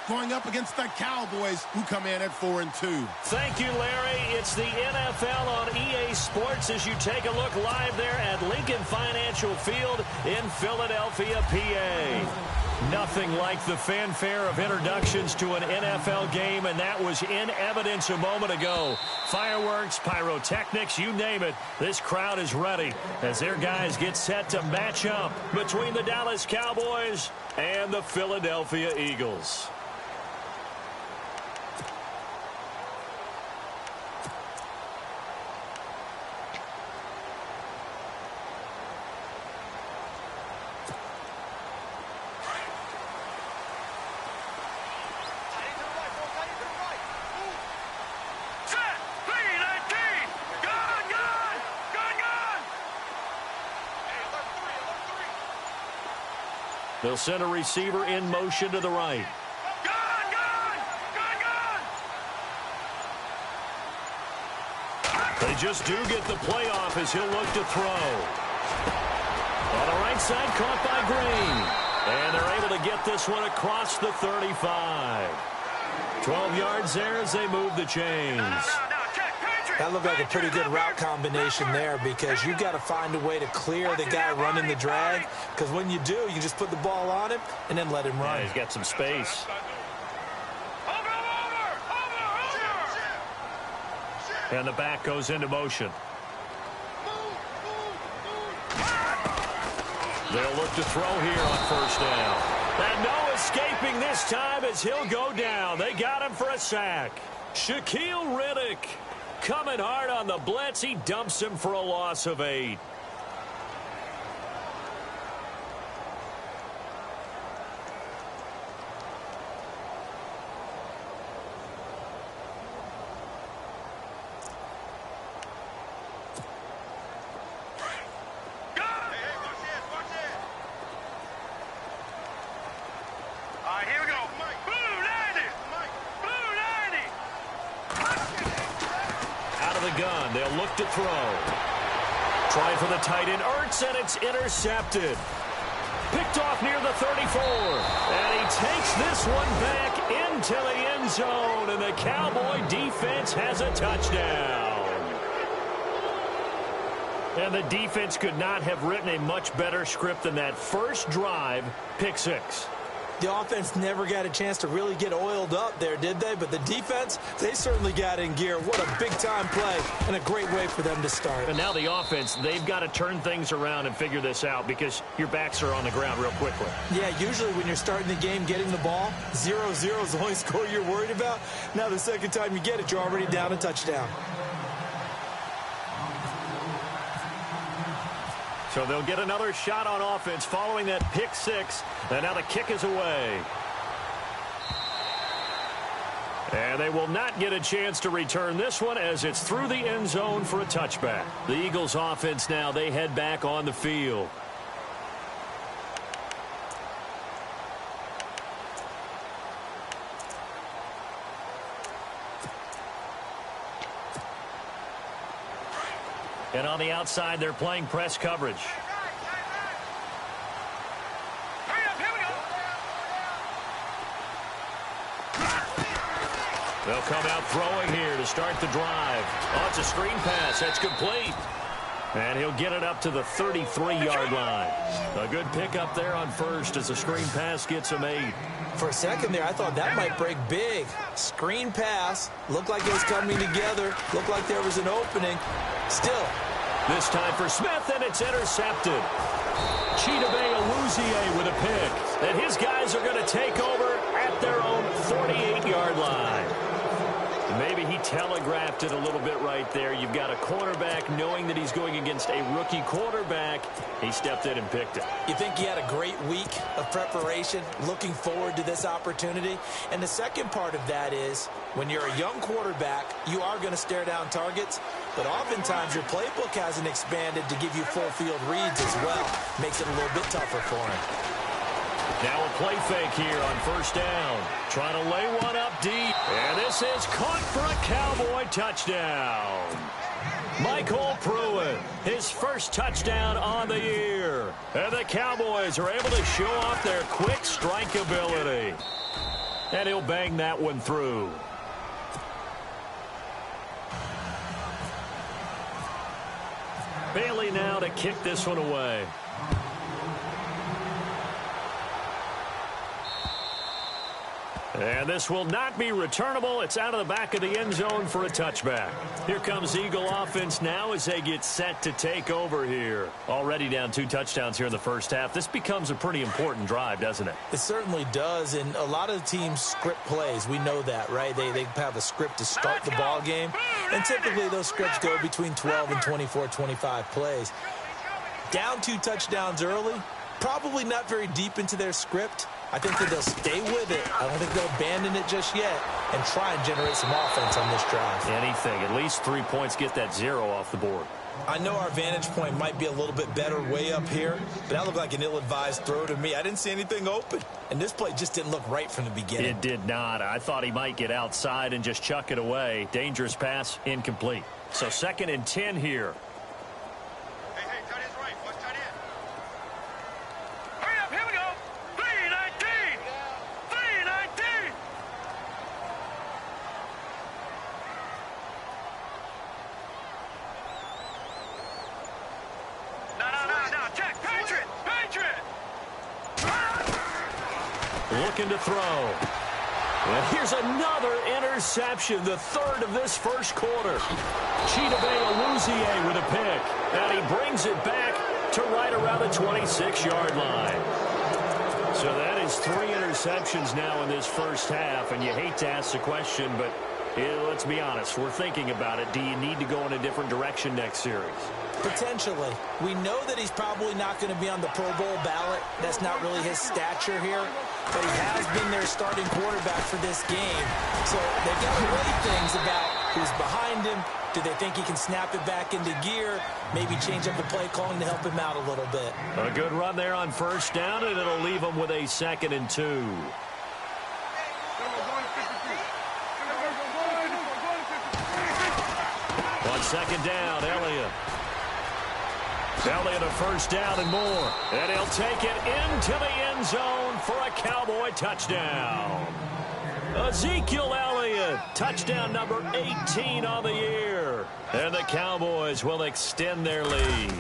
going up against the Cowboys, who come in at 4-2. Thank you, Larry. It's the NFL on EA Sports as you take a look live there at Lincoln Financial Field in Philadelphia, PA. Nothing like the fanfare of introductions to an NFL game, and that was in evidence a moment ago. Fireworks, pyrotechnics, you name it. This crowd is ready as their guys get set to match up between the Dallas Cowboys and the Philadelphia Eagles. They'll send a receiver in motion to the right. They just do get the play off as he'll look to throw. On the right side, caught by Green. And they're able to get this one across the 35. 12 yards there as they move the chains. That looked like a pretty good route combination there because you've got to find a way to clear the guy running the drag, because when you do, you just put the ball on him and then let him run. Yeah, he's got some space. And the back goes into motion. They'll look to throw here on first down. And no escaping this time as he'll go down. They got him for a sack. Shaquille Riddick coming hard on the blitz. He dumps him for a loss of 8. They'll look to throw. Try for the tight end, Ertz, and it's intercepted. Picked off near the 34. And he takes this one back into the end zone, and the Cowboy defense has a touchdown. And the defense could not have written a much better script than that first drive, pick 6. The offense never got a chance to really get oiled up there, did they? But the defense, they certainly got in gear. What a big-time play and a great way for them to start. And now the offense, they've got to turn things around and figure this out because your backs are on the ground real quickly. Yeah, usually when you're starting the game, getting the ball, 0-0 is the only score you're worried about. Now the second time you get it, you're already down a touchdown. So they'll get another shot on offense following that pick 6. And now the kick is away. And they will not get a chance to return this one as it's through the end zone for a touchback. The Eagles offense now, they head back on the field. And on the outside, they're playing press coverage. They'll come out throwing here to start the drive. Oh, it's a screen pass. That's complete. And he'll get it up to the 33-yard line. A good pickup there on first as the screen pass gets him 8. For a second there, I thought that might break big. Screen pass. Looked like it was coming together. Looked like there was an opening. Still. This time for Smith, and it's intercepted. Chidobe Awuzie with a pick. And his guys are going to take over at their own 48-yard line. Maybe he telegraphed it a little bit right there. You've got a cornerback knowing that he's going against a rookie quarterback. He stepped in and picked it. You think he had a great week of preparation, looking forward to this opportunity? And the second part of that is, when you're a young quarterback, you are going to stare down targets, but oftentimes your playbook hasn't expanded to give you full field reads as well. Makes it a little bit tougher for him. Now a play fake here on first down. Trying to lay one up deep. And this is caught for a Cowboy touchdown. Michael Pruitt, his first touchdown on the year. And the Cowboys are able to show off their quick strike ability. And he'll bang that one through. Bailey now to kick this one away. And this will not be returnable. It's out of the back of the end zone for a touchback. Here comes Eagle offense now as they get set to take over here. Already down 2 touchdowns here in the first half. This becomes a pretty important drive, doesn't it? It certainly does, and a lot of teams script plays. We know that, right? They have a script to start the ball game, and typically those scripts go between 12 and 24, 25 plays. Down 2 touchdowns early, probably not very deep into their script. I think that they'll stay with it. I don't think they'll abandon it just yet and try and generate some offense on this drive. Anything. At least 3 points, get that 0 off the board. I know our vantage point might be a little bit better way up here, but that looked like an ill-advised throw to me. I didn't see anything open, and this play just didn't look right from the beginning. It did not. I thought he might get outside and just chuck it away. Dangerous pass, incomplete. So 2nd and 10 here. Looking to throw. And here's another interception, the 3rd of this first quarter. Chidobe Awuzie with a pick. And he brings it back to right around the 26-yard line. So that is 3 interceptions now in this first half. And you hate to ask the question, but let's be honest. We're thinking about it. Do you need to go in a different direction next series? Potentially. We know that he's probably not going to be on the Pro Bowl ballot. That's not really his stature here. But he has been their starting quarterback for this game. So they've got to weigh things about who's behind him. Do they think he can snap it back into gear? Maybe change up the play calling to help him out a little bit. A good run there on 1st down, and it'll leave him with a 2nd and 2. On 2nd down, Elliott. Elliott a 1st down and more. And he'll take it into the end zone for a Cowboy touchdown. Ezekiel Elliott, touchdown number 18 on the year. And the Cowboys will extend their lead.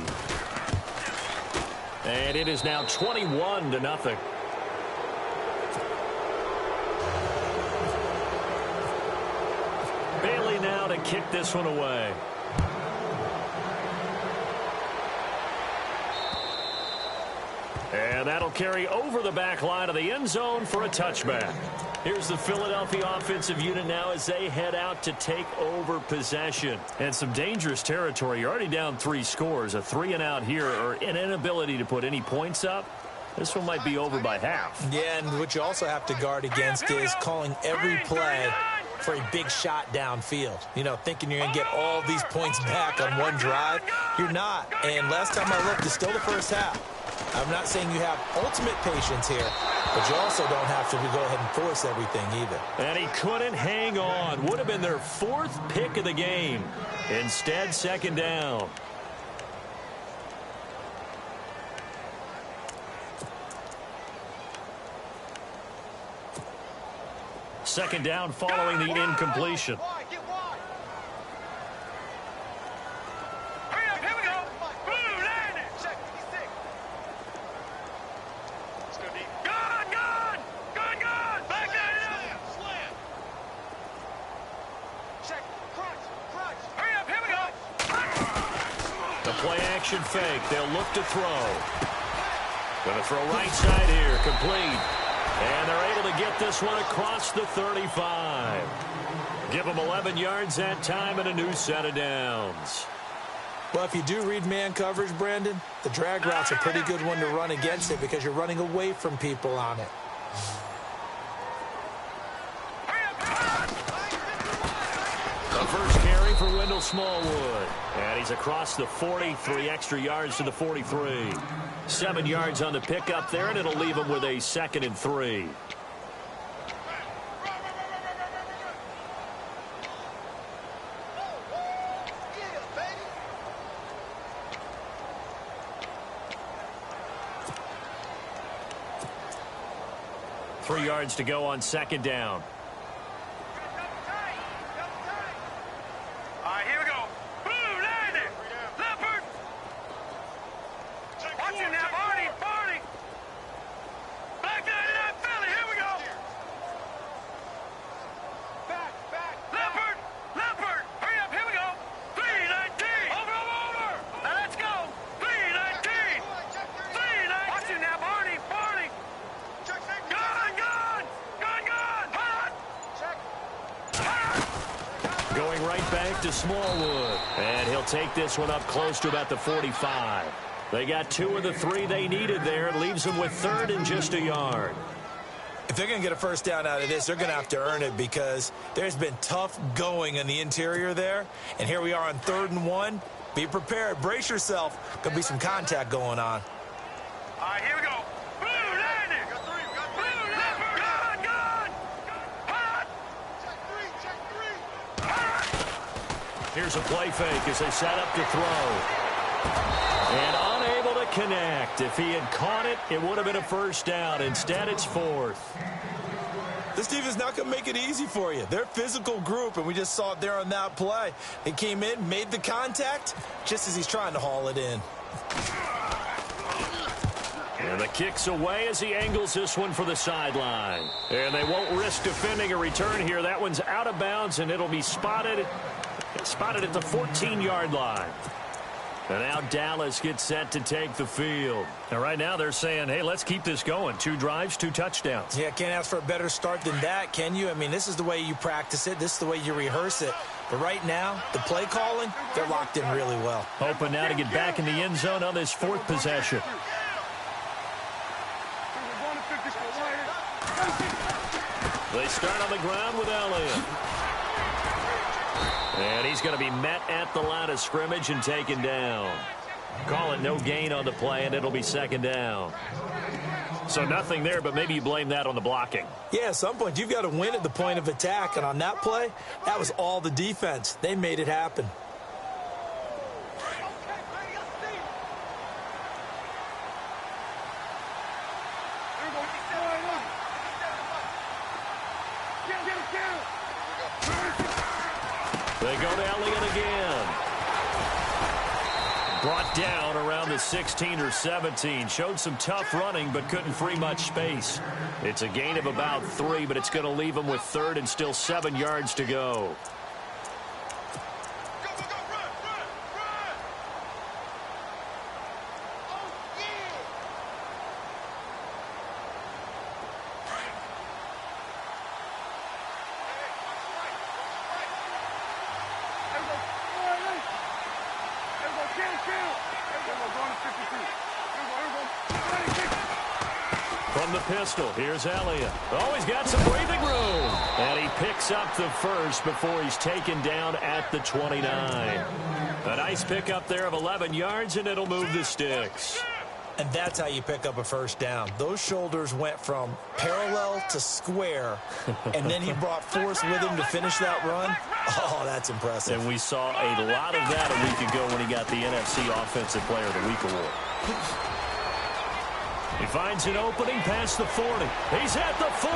And it is now 21-0. Bailey now to kick this one away. And that'll carry over the back line of the end zone for a touchback. Here's the Philadelphia offensive unit now as they head out to take over possession. And some dangerous territory. You're already down 3 scores. A 3-and-out here, or an inability to put any points up. This one might be over by half. Yeah, and what you also have to guard against is calling every play for a big shot downfield. You know, thinking you're going to get all these points back on one drive. You're not. And last time I looked, it's still the first half. I'm not saying you have ultimate patience here, but you also don't have to go ahead and force everything either. And he couldn't hang on. Would have been their 4th pick of the game. Instead, 2nd down. Second down following the incompletion. Play-action fake. They'll look to throw. Going to throw right side here. Complete. And they're able to get this one across the 35. Give them 11 yards that time and a new set of downs. Well, if you do read man coverage, Brandon, the drag route's a pretty good one to run against it because you're running away from people on it. The first carry for Wendell Smallwood. And he's across the 40, 3 extra yards to the 43. 7 yards on the pickup there, and it'll leave him with a 2nd and 3. 3 yards to go on second down. All right, here we go. Blue, landing. Leopard. Watch him now, Barney. Back 99, Philly. Here we go. Back. Leopard. Hurry up. Here we go. 319. Over. Now let's go. 319. 319. Watch him now, Barney. Gun. Going right back to Smallwood. And he'll take this one up close to about the 45. They got 2 of the 3 they needed there. It leaves them with 3rd and just a yard. If they're going to get a first down out of this, they're going to have to earn it because there's been tough going in the interior there. And here we are on 3rd and 1. Be prepared. Brace yourself. Going to be some contact going on. All right, here we go. Blue, landing. Blue, leopard. Gun. Hot. Check 3. Here's a play fake as they set up to throw. And unable to connect. If he had caught it, it would have been a first down. Instead, it's 4th. This defense not going to make it easy for you. They're a physical group, and we just saw it there on that play. They came in, made the contact, just as he's trying to haul it in. And the kick's away as he angles this one for the sideline. And they won't risk defending a return here. That one's out of bounds, and it'll be spotted at the 14-yard line. And now Dallas gets set to take the field. And right now they're saying, hey, let's keep this going. 2 drives, 2 touchdowns. Yeah, can't ask for a better start than that, can you? I mean, this is the way you practice it. This is the way you rehearse it. But right now, the play calling, they're locked in really well. Hoping now to get back in the end zone on this 4th possession. They start on the ground with Elliott. And he's going to be met at the line of scrimmage and taken down. Call it no gain on the play, and it'll be 2nd down. So nothing there, but maybe you blame that on the blocking. Yeah, at some point, you've got to win at the point of attack. And on that play, that was all the defense. They made it happen. They go to Elliott again. Brought down around the 16 or 17. Showed some tough running, but couldn't free much space. It's a gain of about 3, but it's going to leave them with 3rd and still 7 yards to go. From the pistol, here's Elliott. Oh, he's got some breathing room. And he picks up the first before he's taken down at the 29. A nice pickup there of 11 yards, and it'll move the sticks. And that's how you pick up a first down. Those shoulders went from parallel to square, and then he brought force with him to finish that run. Oh, that's impressive. And we saw a lot of that a week ago when he got the NFC Offensive Player of the Week award. He finds an opening past the 40. He's at the 40.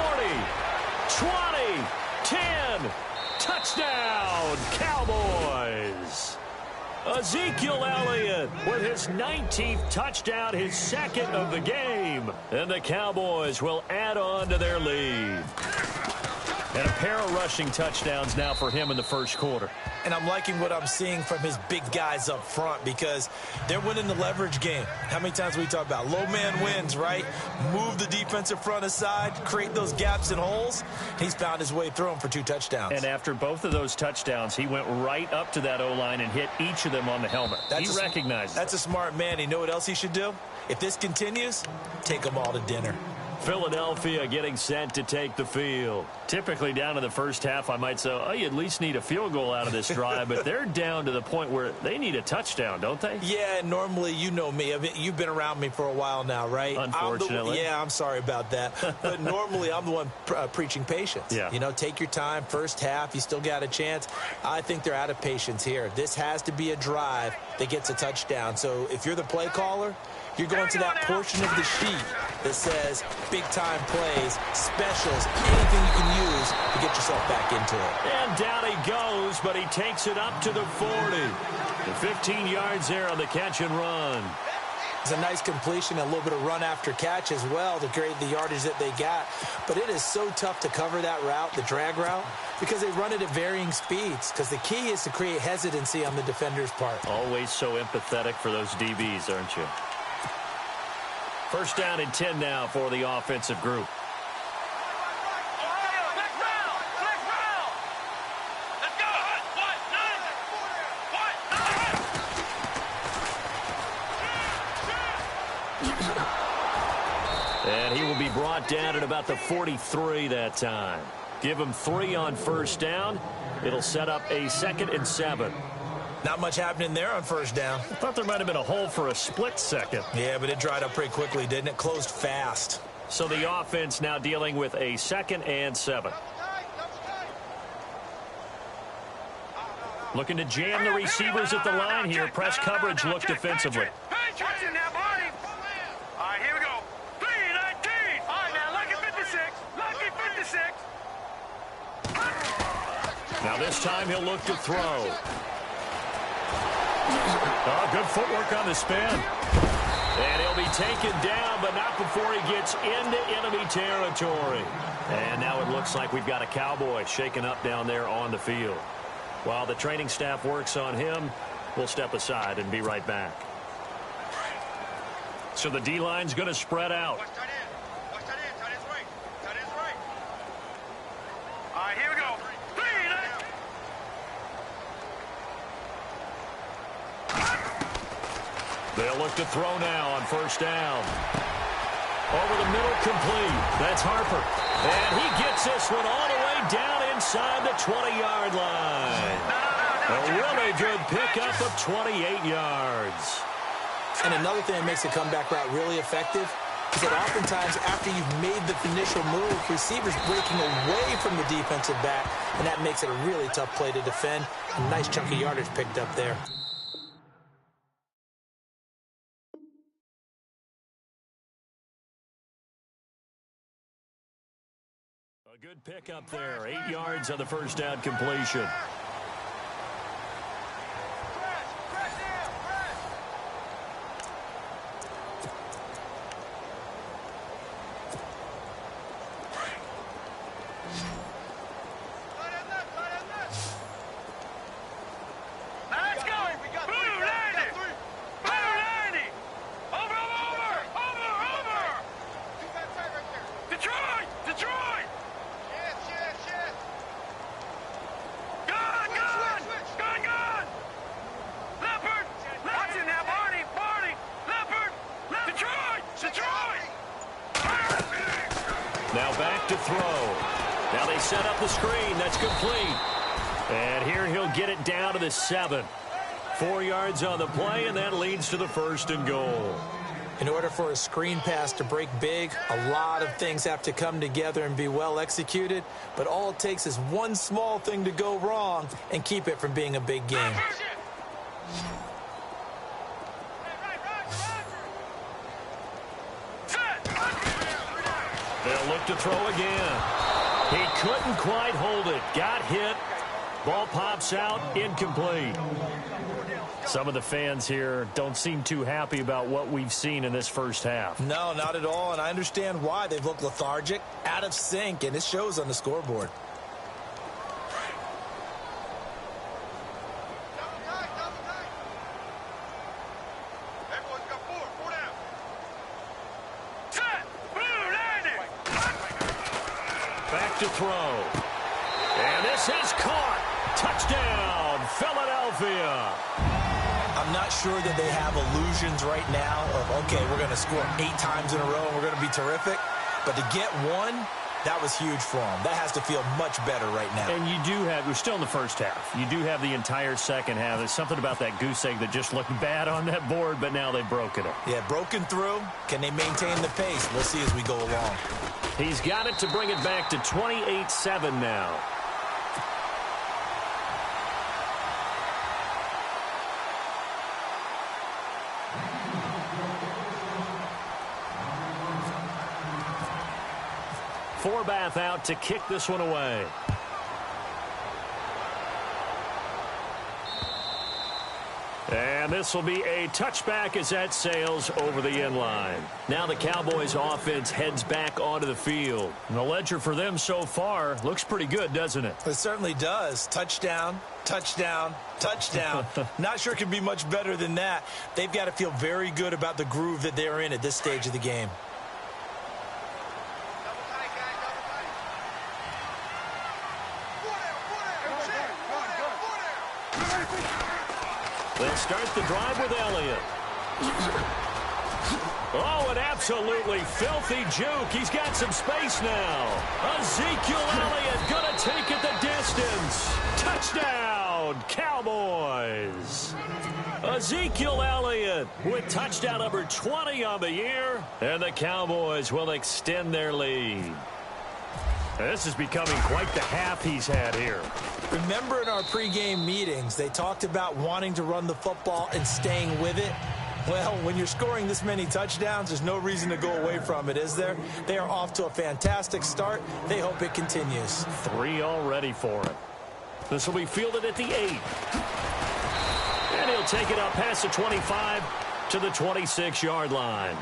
20. 10. Touchdown, Cowboys. Ezekiel Elliott with his 19th touchdown, his 2nd of the game. And the Cowboys will add on to their lead. And a pair of rushing touchdowns now for him in the first quarter. And I'm liking what I'm seeing from his big guys up front because they're winning the leverage game. How many times we talk about low man wins, right? Move the defensive front aside, create those gaps and holes. He's found his way through them for 2 touchdowns. And after both of those touchdowns, he went right up to that O-line and hit each of them on the helmet. He recognized it. That's a smart man. You know what else he should do? If this continues, take them all to dinner. Philadelphia getting set to take the field. Typically down in the first half, I might say, oh, you at least need a field goal out of this drive, but they're down to the point where they need a touchdown, don't they? Yeah, normally, you know me. You've been around me for a while now, right? Unfortunately. I'm sorry about that. But normally, I'm the one preaching patience. Yeah. You know, take your time. First half, you still got a chance. I think they're out of patience here. This has to be a drive that gets a touchdown. So if you're the play caller, you're going to that portion of the sheet that says big-time plays, specials, anything you can use to get yourself back into it. And down he goes, but he takes it up to the 40. The 15 yards there on the catch and run. It's a nice completion, a little bit of run after catch as well to create the yardage that they got. But it is so tough to cover that route, the drag route, because they run it at varying speeds. Because the key is to create hesitancy on the defender's part. Always so empathetic for those DBs, aren't you? First down and 10 now for the offensive group. And he will be brought down at about the 43 that time. Give him 3 on first down. It'll set up a 2nd and 7. Not much happening there on first down. I thought there might have been a hole for a split second. Yeah, but it dried up pretty quickly, didn't it? Closed fast. So the offense now dealing with a 2nd and 7. Looking to jam the receivers at the line here. Press coverage look defensively. Watch it now, Barney. All right, here we go. 3-19. All right, now, lucky 56. Lucky 56. Now this time he'll look to throw. Oh, good footwork on the spin. And he'll be taken down, but not before he gets into enemy territory. And now it looks like we've got a Cowboy shaken up down there on the field. While the training staff works on him, we'll step aside and be right back. So the D-line's going to spread out. Watch tight end. Watch tight end. Tight end's right. Tight end's right. All right, here we go. 3-19. They'll look to throw now on first down. Over the middle, complete. That's Harper. And he gets this one all the way down inside the 20-yard line. A really good pickup of 28 yards. And another thing that makes a comeback route really effective is that oftentimes after you've made the initial move, receivers breaking away from the defensive back, and that makes it a really tough play to defend. A nice chunk of yardage picked up there. A good pickup there. 8 yards on the first down completion. Now back to throw. Now they set up the screen. That's complete. And here he'll get it down to the 7. 4 yards on the play, and that leads to the 1st and goal. In order for a screen pass to break big, a lot of things have to come together and be well executed. But all it takes is one small thing to go wrong and keep it from being a big game. They'll look to throw again. He couldn't quite hold it. Got hit. Ball pops out. Incomplete. Some of the fans here don't seem too happy about what we've seen in this first half. No, not at all, and I understand why. They've looked lethargic, out of sync, and it shows on the scoreboard. Back to throw. And this is caught. Touchdown, Philadelphia. I'm not sure that they have illusions right now of, okay, we're going to score 8 times in a row and we're going to be terrific. But to get one, that was huge for them. That has to feel much better right now. And you do have, we're still in the first half. You do have the entire second half. There's something about that goose egg that just looked bad on that board, but now they've broken it. Yeah, broken through. Can they maintain the pace? We'll see as we go along. He's got it to bring it back to 28-7 now. Forbath out to kick this one away. And this will be a touchback as that sails over the end line. Now the Cowboys offense heads back onto the field. And the ledger for them so far looks pretty good, doesn't it? It certainly does. Touchdown, touchdown, touchdown. Not sure it can be much better than that. They've got to feel very good about the groove that they're in at this stage of the game. They'll start the drive with Elliott. Oh, an absolutely filthy juke. He's got some space now. Ezekiel Elliott going to take it the distance. Touchdown, Cowboys. Ezekiel Elliott with touchdown number 20 on the year. And the Cowboys will extend their lead. This is becoming quite the half he's had here. Remember in our pregame meetings, they talked about wanting to run the football and staying with it. Well, when you're scoring this many touchdowns, there's no reason to go away from it, is there? They are off to a fantastic start. They hope it continues. 3 already for him. This will be fielded at the 8. And he'll take it up past the 25 to the 26-yard line.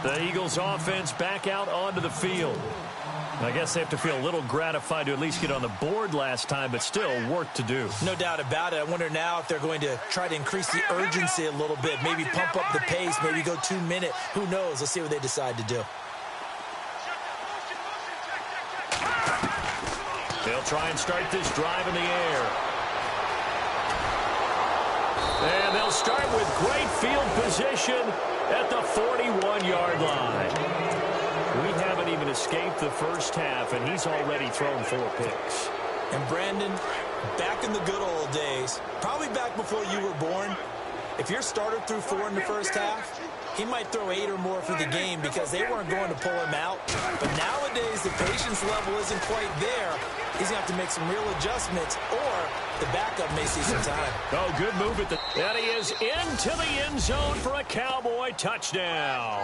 The Eagles offense back out onto the field. I guess they have to feel a little gratified to at least get on the board last time, but still work to do. No doubt about it. I wonder now if they're going to try to increase the urgency a little bit, maybe pump up the pace, maybe go 2 minute. Who knows? Let's see what they decide to do. They'll try and start this drive in the air. And they'll start with great field position at the 41-yard line. We haven't even escaped the first half, and he's already thrown 4 picks. And Brandon, back in the good old days, probably back before you were born, if your starter threw 4 in the first half, he might throw 8 or more for the game because they weren't going to pull him out. But nowadays, the patience level isn't quite there. He's going to have to make some real adjustments, or the backup may see some time. Oh, good move at the... And he is into the end zone for a Cowboy touchdown.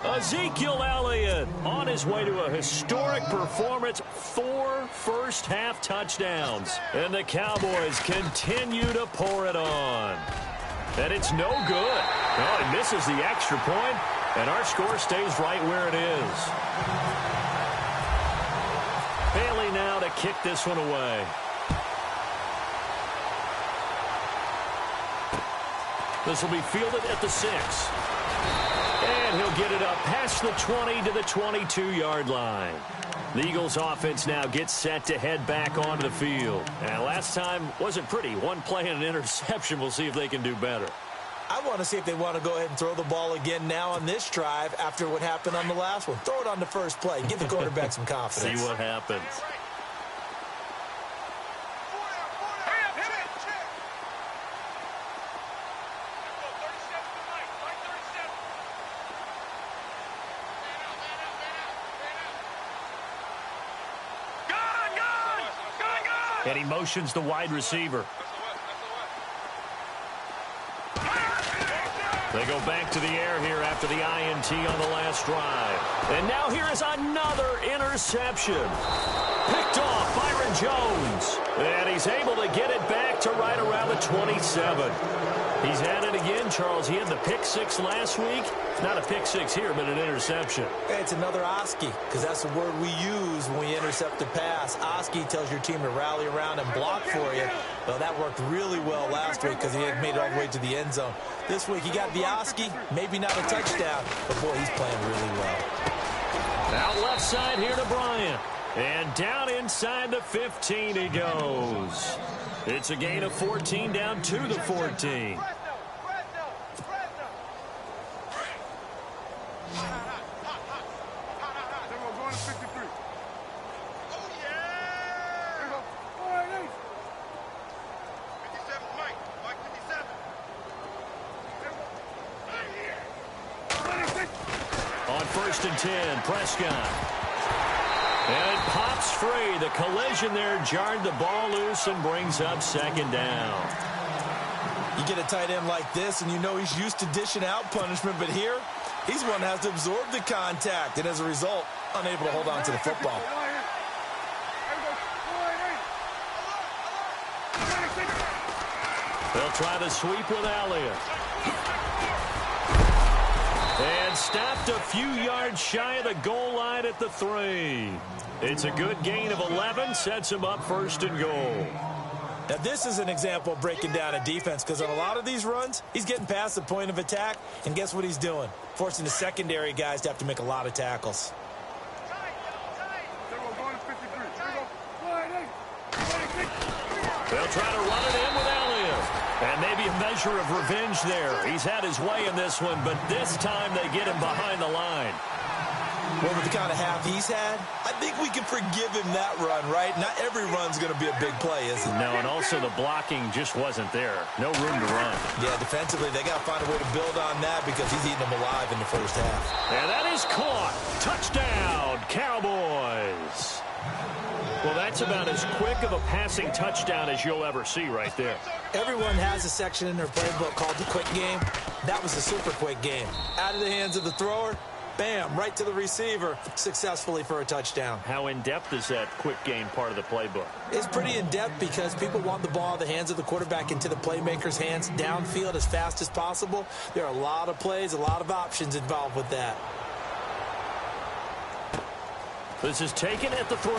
Ezekiel Elliott on his way to a historic performance, 4 first-half touchdowns. And the Cowboys continue to pour it on. And it's no good. Oh, he misses the extra point, and our score stays right where it is. Bailey now to kick this one away. This will be fielded at the 6. And he'll get it up past the 20 to the 22-yard line. The Eagles offense now gets set to head back onto the field. And last time wasn't pretty. 1 play and an interception. We'll see if they can do better. I want to see if they want to go ahead and throw the ball again now on this drive after what happened on the last one. Throw it on the first play. Give the quarterback some confidence. See what happens. And he motions the wide receiver. They go back to the air here after the INT on the last drive. And now here is another interception. Picked off Byron Jones. And he's able to get it back to right around the 27. He's had it again, Charles. He had the pick 6 last week. Not a pick 6 here, but an interception. It's another Oski, because that's the word we use when we intercept a pass. Oski tells your team to rally around and block for you. Well, that worked really well last week because he had made it all the way to the end zone. This week, he got the Oski, maybe not a touchdown, but boy, he's playing really well. Out left side here to Bryant. And down inside the 15 he goes. It's a gain of 14 down to the 14. On 1st and 10, Prescott. And it pops free. The collision there jarred the ball loose and brings up 2nd down. You get a tight end like this, and you know he's used to dishing out punishment, but here, he's one that has to absorb the contact. And as a result, unable to hold on to the football. They'll try the sweep with Elliott. And stopped a few yards shy of the goal line at the 3. It's a good gain of 11, sets him up 1st and goal. Now, this is an example of breaking down a defense, because on a lot of these runs, he's getting past the point of attack, and guess what he's doing? Forcing the secondary guys to have to make a lot of tackles. They'll try to run it in with Elliott. And maybe a measure of revenge there. He's had his way in this one, but this time they get him behind the line. Well, with the kind of half he's had, I think we can forgive him that run, right? Not every run's going to be a big play, is it? No, and also the blocking just wasn't there. No room to run. Yeah, defensively, they got to find a way to build on that because he's eating them alive in the first half. And that is caught. Touchdown, Cowboys. Well, that's about as quick of a passing touchdown as you'll ever see right there. Everyone has a section in their playbook called the quick game. That was the super quick game. Out of the hands of the thrower, bam, right to the receiver, successfully for a touchdown. How in-depth is that quick game part of the playbook? It's pretty in-depth because people want the ball in the hands of the quarterback into the playmaker's hands downfield as fast as possible. There are a lot of plays, a lot of options involved with that. This is taken at the 3.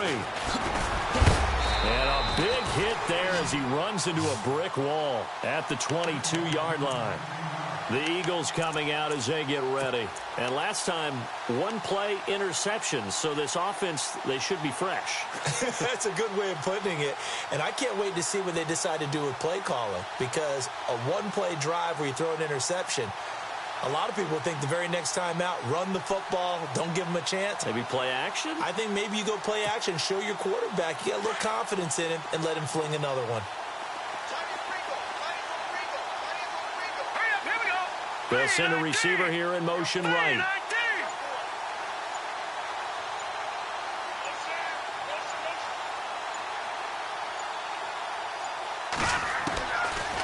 And a big hit there as he runs into a brick wall at the 22-yard line. The Eagles coming out as they get ready. And last time, one play interceptions. So this offense, they should be fresh. That's a good way of putting it. And I can't wait to see what they decide to do with play calling. Because a one-play drive where you throw an interception, a lot of people think the very next time out, run the football, don't give them a chance. Maybe play action? I think maybe you go play action, show your quarterback. You got a little confidence in him, and let him fling another one. They'll send a receiver here in motion right.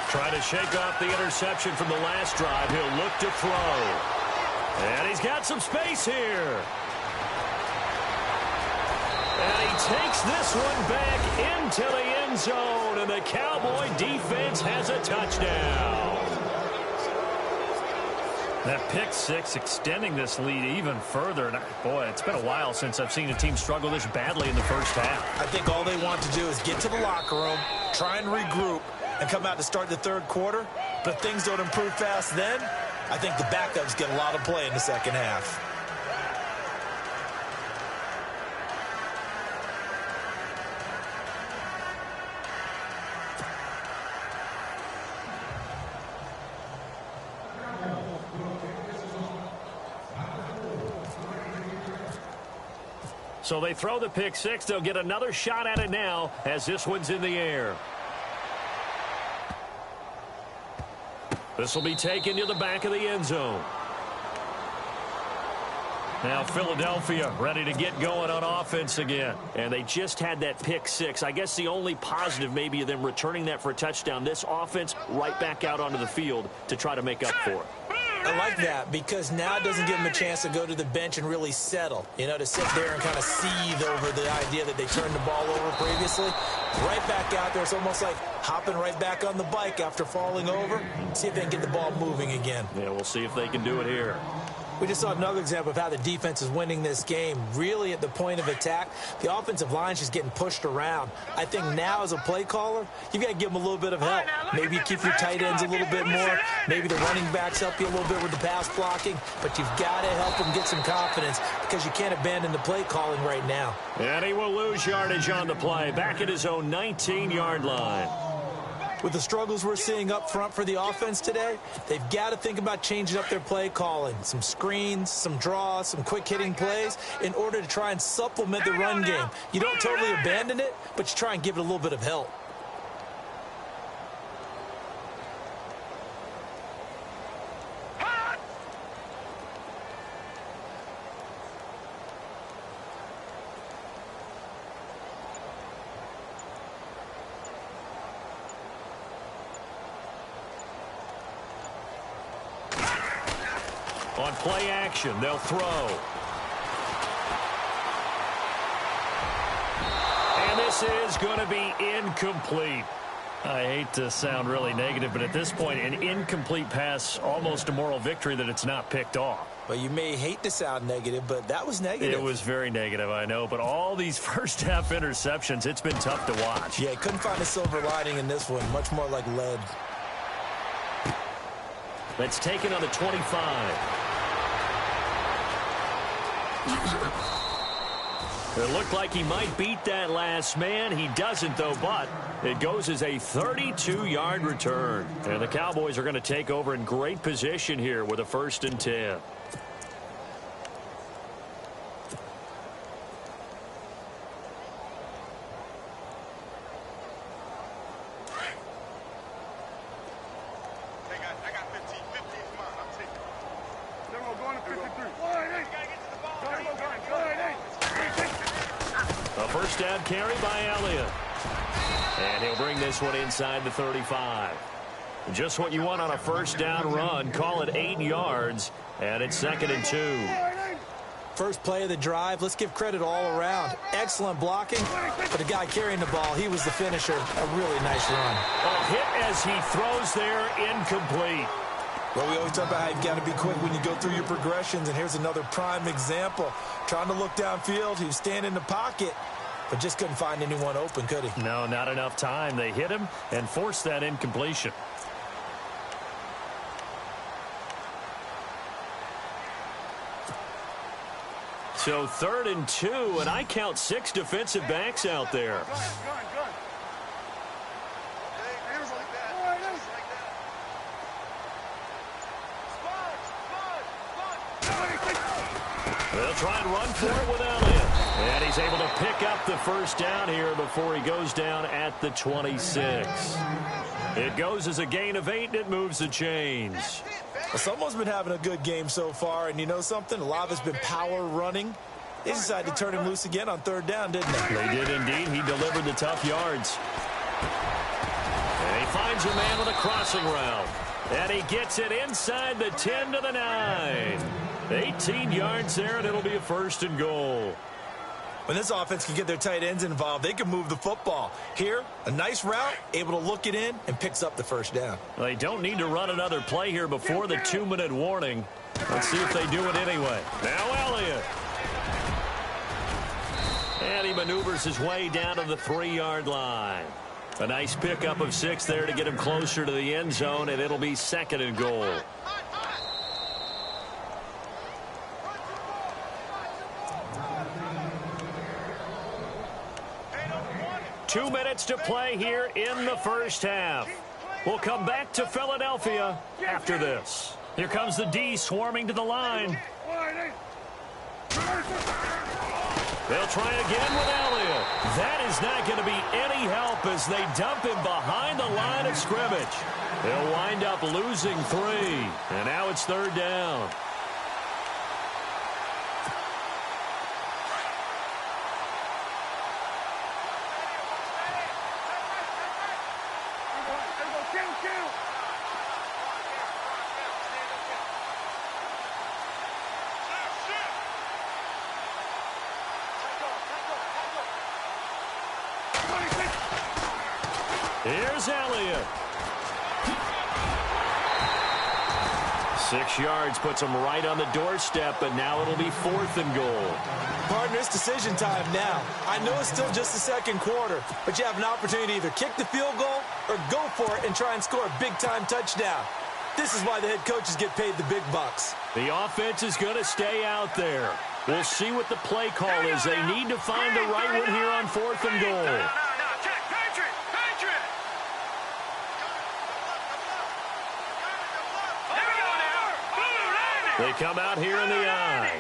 Trying to shake off the interception from the last drive. He'll look to throw. And he's got some space here. And he takes this one back into the end zone. And the Cowboy defense has a touchdown. That pick six extending this lead even further. And boy, it's been a while since I've seen a team struggle this badly in the first half. I think all they want to do is get to the locker room, try and regroup, and come out to start the third quarter. But if things don't improve fast then, I think the backups get a lot of play in the second half. So they throw the pick six. They'll get another shot at it now as this one's in the air. This will be taken to the back of the end zone. Now Philadelphia ready to get going on offense again. And they just had that pick six. I guess the only positive maybe of them returning that for a touchdown. This offense right back out onto the field to try to make up for it. I like that because now it doesn't give them a chance to go to the bench and really settle. You know, to sit there and kind of seethe over the idea that they turned the ball over previously. Right back out there. It's almost like hopping right back on the bike after falling over. See if they can get the ball moving again. Yeah, we'll see if they can do it here. We just saw another example of how the defense is winning this game. Really at the point of attack, the offensive line is just getting pushed around. I think now as a play caller, you've got to give them a little bit of help. Maybe you keep your tight ends a little bit more. Maybe the running backs help you a little bit with the pass blocking. But you've got to help them get some confidence because you can't abandon the play calling right now. And he will lose yardage on the play. Back at his own 19-yard line. With the struggles we're seeing up front for the offense today, they've got to think about changing up their play calling. Some screens, some draws, some quick-hitting plays in order to try and supplement the run game. You don't totally abandon it, but you try and give it a little bit of help. On play action, they'll throw. This is going to be incomplete. I hate to sound really negative, but at this point, an incomplete pass, almost a moral victory that it's not picked off. Well, you may hate to sound negative, but that was negative. It was very negative, I know. But all these first-half interceptions, it's been tough to watch. Yeah, couldn't find a silver lining in this one. Much more like lead. Let's take it on the 25. It looked like he might beat that last man. He doesn't, though, but it goes as a 32-yard return. And the Cowboys are going to take over in great position here with a 1st and 10. A first down carry by Elliott. And he'll bring this one inside the 35. Just what you want on a first down run. Call it 8 yards. And it's 2nd and 2. First play of the drive. Let's give credit all around. Excellent blocking. For the guy carrying the ball, he was the finisher. A really nice run. A hit as he throws there, incomplete. Well, we always talk about how you've got to be quick when you go through your progressions, and here's another prime example. Trying to look downfield, he was standing in the pocket, but just couldn't find anyone open, could he? No, not enough time. They hit him and forced that incompletion. So 3rd and 2, and I count 6 defensive backs out there. They'll try and run for it with Elliott. And he's able to pick up the first down here before he goes down at the 26. It goes as a gain of 8, and it moves the chains. Well, someone's been having a good game so far, and you know something? A lot of it's been power running. They decided to turn him loose again on 3rd down, didn't they? They did indeed. He delivered the tough yards. And he finds a man with a crossing route. And he gets it inside the 10 to the 9. 18 yards there, and it'll be a 1st and goal. When this offense can get their tight ends involved, they can move the football. Here, a nice route, able to look it in, and picks up the first down. They don't need to run another play here before the 2-minute warning. Let's see if they do it anyway. Now Elliott. And he maneuvers his way down to the 3-yard line. A nice pickup of 6 there to get him closer to the end zone, and it'll be 2nd and goal. Two minutes to play here in the first half. We'll come back to Philadelphia after this. Here comes the D swarming to the line. They'll try again with Elliott. That is not going to be any help as they dump him behind the line of scrimmage. They'll wind up losing 3. And now it's 3rd down. Here's Elliott. 6 yards puts him right on the doorstep, but now it'll be 4th and goal. Partner, it's decision time now. I know it's still just the 2nd quarter, but you have an opportunity to either kick the field goal or go for it and try and score a big-time touchdown. This is why the head coaches get paid the big bucks. The offense is going to stay out there. We'll see what the play call is. They need to find the right one here on 4th and goal. They come out here in the eye.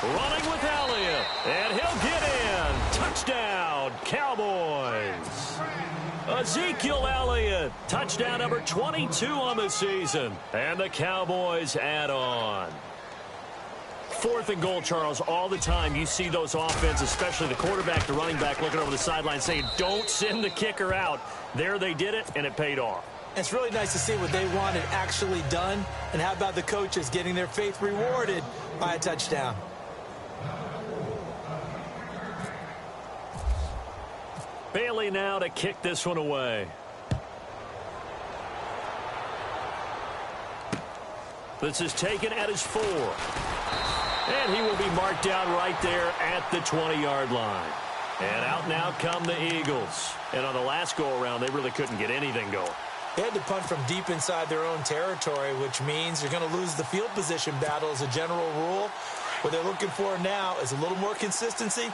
Running with Elliott. And he'll get in. Touchdown, Cowboys. Ezekiel Elliott. Touchdown number 22 on the season. And the Cowboys add on. 4th and goal, Charles. All the time you see those offenses, especially the quarterback, the running back, looking over the sideline saying, don't send the kicker out. There they did it, and it paid off. It's really nice to see what they wanted actually done. And how about the coaches getting their faith rewarded by a touchdown? Bailey now to kick this one away. This is taken at his 4. And he will be marked down right there at the 20-yard line. And out now come the Eagles. And on the last go-around, they really couldn't get anything going. They had to punt from deep inside their own territory, which means you're going to lose the field position battle as a general rule. What they're looking for now is a little more consistency,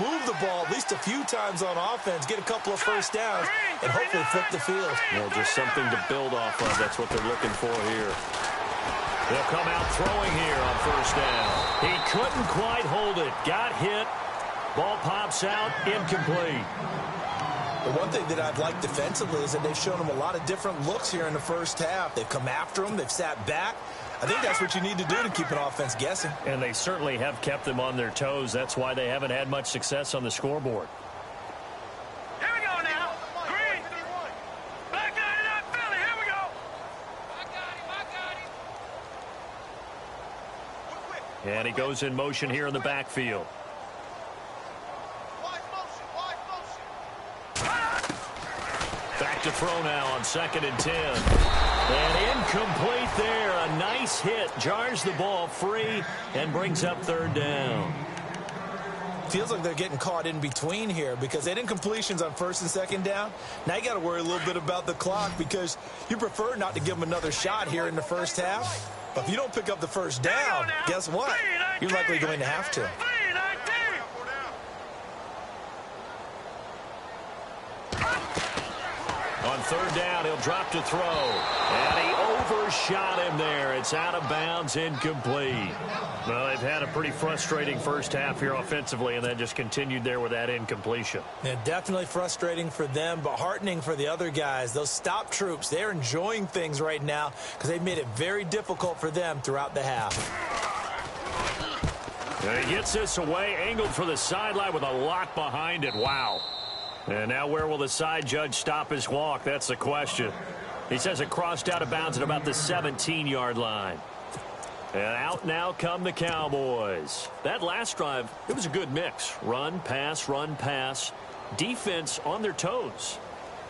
move the ball at least a few times on offense, get a couple of first downs, and hopefully flip the field. Well, just something to build off of. That's what they're looking for here. They'll come out throwing here on first down. He couldn't quite hold it. Got hit. Ball pops out, incomplete. The one thing that I've liked defensively is that they've shown him a lot of different looks here in the first half. They've come after him. They've sat back. I think that's what you need to do to keep an offense guessing. And they certainly have kept them on their toes. That's why they haven't had much success on the scoreboard. Here we go now. Green. Back out of that Philly. Here we go. I got him. And he goes in motion here in the backfield. Back to throw now on 2nd and 10. And incomplete there. A nice hit. Jars the ball free and brings up 3rd down. Feels like they're getting caught in between here because they had incompletions on 1st and 2nd down. Now you got to worry a little bit about the clock because you prefer not to give them another shot here in the first half. But if you don't pick up the first down, guess what? You're likely going to have to. On 3rd down, he'll drop to throw. And he overshot him there. It's out of bounds, incomplete. Well, they've had a pretty frustrating first half here offensively, and then just continued there with that incompletion. Yeah, definitely frustrating for them, but heartening for the other guys. Those stop troops, they're enjoying things right now because they've made it very difficult for them throughout the half. And he gets this away, angled for the sideline with a lot behind it. Wow. And now where will the side judge stop his walk? That's the question. He says it crossed out of bounds at about the 17-yard line. And out now come the Cowboys. That last drive, it was a good mix. Run, pass, defense on their toes.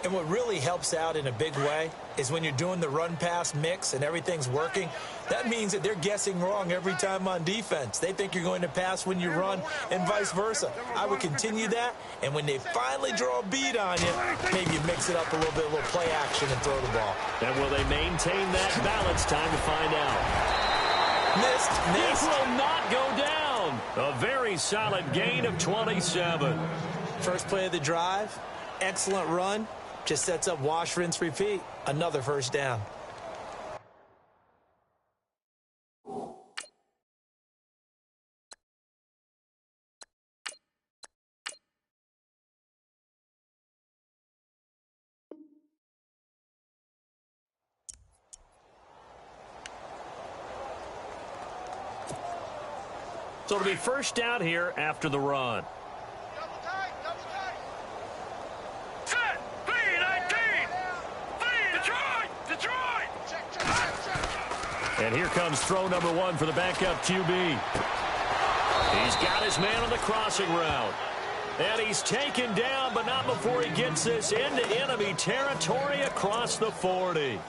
And what really helps out in a big way is when you're doing the run-pass mix and everything's working, that means that they're guessing wrong every time on defense. They think you're going to pass when you run and vice versa. I would continue that, and when they finally draw a beat on you, maybe you mix it up a little bit, a little play action and throw the ball. And will they maintain that balance? Time to find out. Missed. This will not go down. A very solid gain of 27. First play of the drive, excellent run. Just sets up wash, rinse, repeat. Another first down. So it'll be first down here after the run. And here comes throw number 1 for the backup QB. He's got his man on the crossing route. And he's taken down, but not before he gets this into enemy territory across the 40.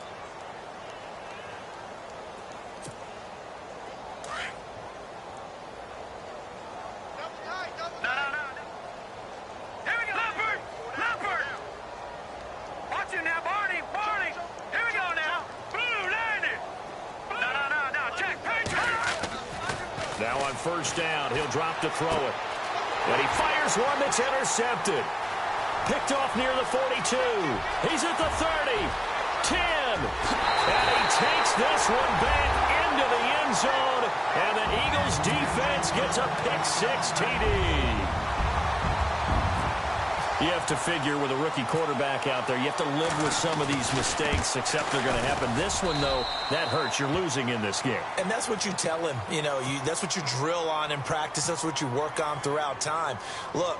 Now on first down, he'll drop to throw it. And he fires one that's intercepted. Picked off near the 42. He's at the 30. 10. And he takes this one back into the end zone. And the Eagles defense gets a pick-6 TD. You have to figure with a rookie quarterback out there, you have to live with some of these mistakes, except they're going to happen. This one, though, that hurts. You're losing in this game. And that's what you tell him. You know, that's what you drill on in practice. That's what you work on throughout time. Look,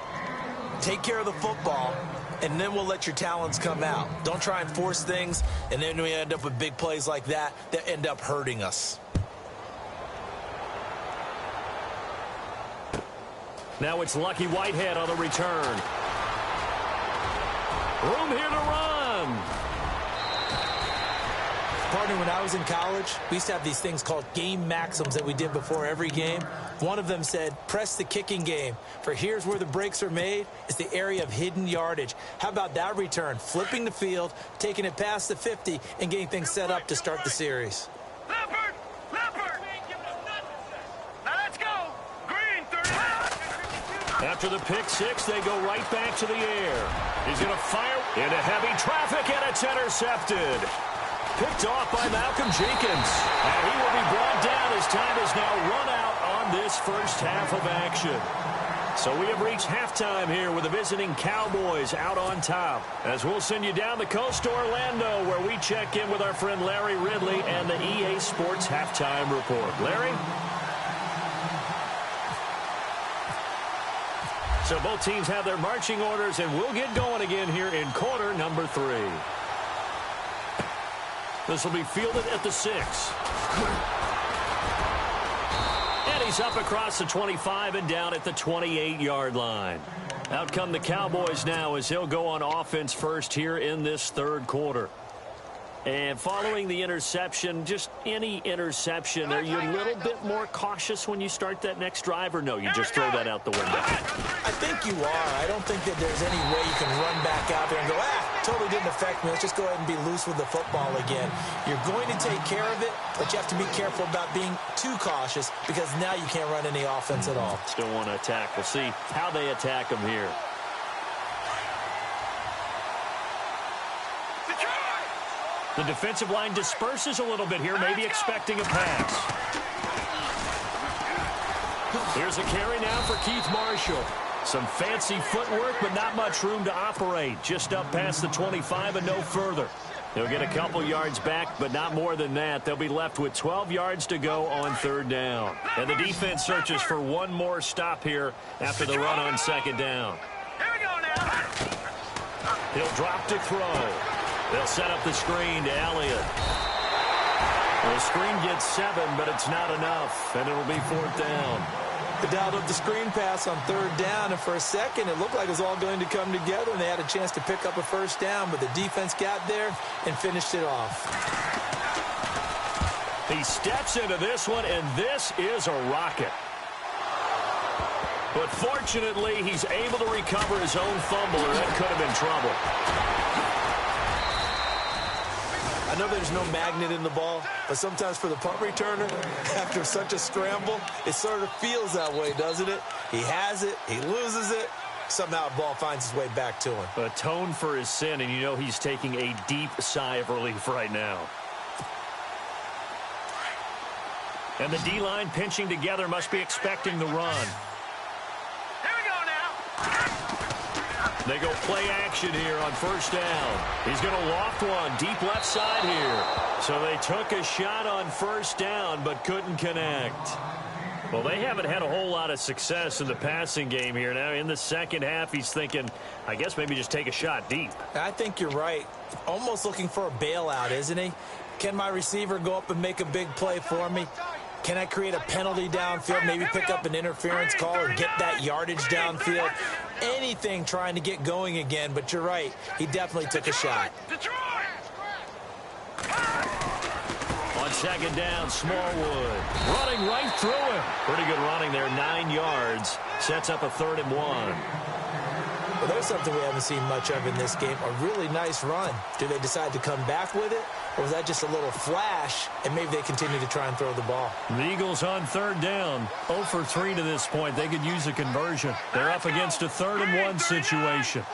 take care of the football, and then we'll let your talents come out. Don't try and force things, and then we end up with big plays like that end up hurting us. Now it's Lucky Whitehead on the return. Room here to run. Partner, when I was in college, we used to have these things called game maxims that we did before every game. One of them said, press the kicking game. For here's where the breaks are made. It's the area of hidden yardage. How about that return? Flipping the field, taking it past the 50, and getting things set up to start the series. Leopard! Leopard! Now let's go! Green, 30. After the pick six, they go right back to the air. He's going to fire into heavy traffic, and it's intercepted. Picked off by Malcolm Jenkins. And he will be brought down as time has now run out on this first half of action. So we have reached halftime here with the visiting Cowboys out on top. As we'll send you down the coast to Orlando, where we check in with our friend Larry Ridley and the EA Sports Halftime Report. Larry? So both teams have their marching orders, and we'll get going again here in quarter number 3. This will be fielded at the 6. And he's up across the 25 and down at the 28-yard line. Out come the Cowboys now as he'll go on offense first here in this third quarter. And following the interception, just any interception, are you a little bit more cautious when you start that next drive, or no, you just throw that out the window? I think you are. I don't think that there's any way you can run back out there and go, totally didn't affect me. Let's just go ahead and be loose with the football again. You're going to take care of it, but you have to be careful about being too cautious because now you can't run any offense at all. Still want to attack. We'll see how they attack them here. The defensive line disperses a little bit here, maybe expecting a pass. Here's a carry now for Keith Marshall. Some fancy footwork, but not much room to operate. Just up past the 25 and no further. He'll get a couple yards back, but not more than that. They'll be left with 12 yards to go on third down. And the defense searches for one more stop here after the run on second down. Here we go now. He'll drop to throw. They'll set up the screen to Elliott. The screen gets 7, but it's not enough, and it'll be fourth down. They dialed up the screen pass on third down, and for a second it looked like it was all going to come together, and they had a chance to pick up a first down, but the defense got there and finished it off. He steps into this one, and this is a rocket. But fortunately, he's able to recover his own fumble, or that could have been trouble. I know there's no magnet in the ball, but sometimes for the punt returner, after such a scramble, it sort of feels that way, doesn't it? He has it, he loses it, somehow the ball finds its way back to him. Atone for his sin, and you know he's taking a deep sigh of relief right now. And the D-line pinching together must be expecting the run. Here we go now. They go play action here on first down. He's going to loft one deep left side here. So they took a shot on first down but couldn't connect. Well, they haven't had a whole lot of success in the passing game here. Now in the second half, he's thinking, I guess maybe just take a shot deep. I think you're right. Almost looking for a bailout, isn't he? Can my receiver go up and make a big play for me? Can I create a penalty downfield, maybe pick up an interference call or get that yardage downfield? Anything trying to get going again, but you're right. He definitely took a shot. On second down, Smallwood running right through him. Pretty good running there, 9 yards. Sets up a 3rd and 1. Well, there's something we haven't seen much of in this game, a really nice run. Do they decide to come back with it, or was that just a little flash, and maybe they continue to try and throw the ball? The Eagles on third down, 0 for 3 to this point. They could use a conversion. They're up against a 3rd and 1 situation.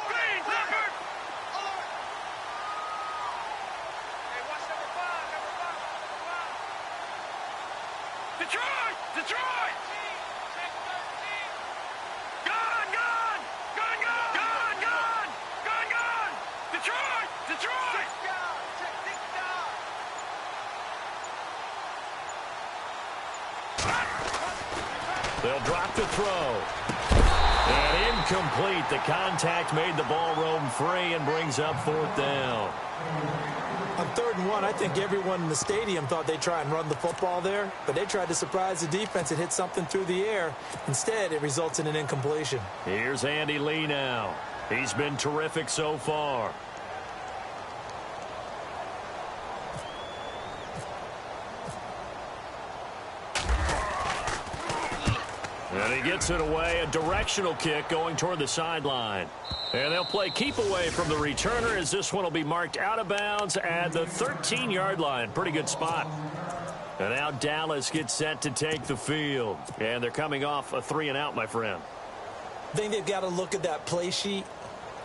They'll drop the throw. And incomplete. The contact made the ball roam free and brings up 4th down. On 3rd and 1, I think everyone in the stadium thought they'd try and run the football there, but they tried to surprise the defense and hit something through the air. Instead, it results in an incompletion. Here's Andy Lee now. He's been terrific so far. And he gets it away, a directional kick going toward the sideline. And they'll play keep away from the returner as this one will be marked out of bounds at the 13-yard line. Pretty good spot. And now Dallas gets set to take the field. And they're coming off a 3-and-out, my friend. I think they've got to look at that play sheet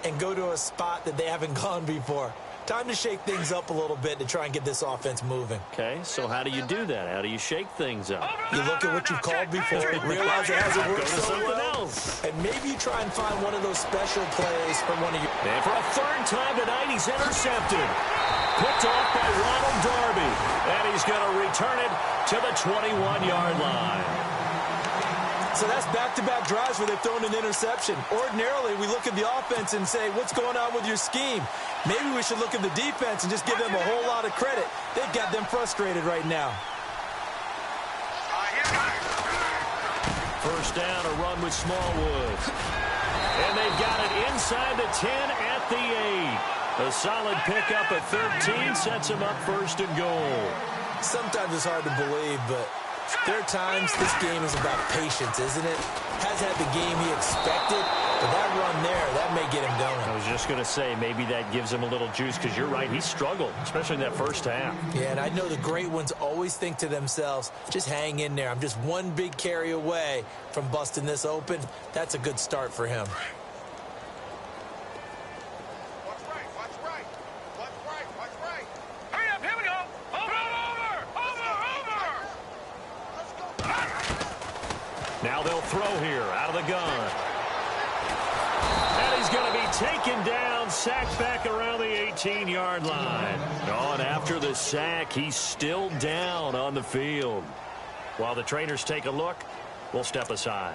and go to a spot that they haven't gone before. Time to shake things up a little bit to try and get this offense moving. Okay, so how do you do that? How do you shake things up? You look at what you've called before, realize it hasn't worked so well, else. and maybe you try and find one of those special plays from one of your... And for a third time tonight, he's intercepted. Picked off by Ronald Darby. And he's going to return it to the 21-yard line. So that's back-to-back drives where they've thrown an interception. Ordinarily, we look at the offense and say, what's going on with your scheme? Maybe we should look at the defense and just give them a whole lot of credit. They've got them frustrated right now. First down, a run with Smallwood. And they've got it inside the 10 at the 8. A solid pickup at 13 sets him up first and goal. Sometimes it's hard to believe, but there are times this game is about patience, isn't it? Has had the game he expected, but that run there, that may get him going. I was just going to say, maybe that gives him a little juice, because you're right, he struggled, especially in that first half. Yeah, and I know the great ones always think to themselves, just hang in there. I'm just one big carry away from busting this open. That's a good start for him. Now they'll throw here out of the gun. And he's going to be taken down, sacked back around the 18-yard line. Oh, and after the sack, he's still down on the field. While the trainers take a look, we'll step aside.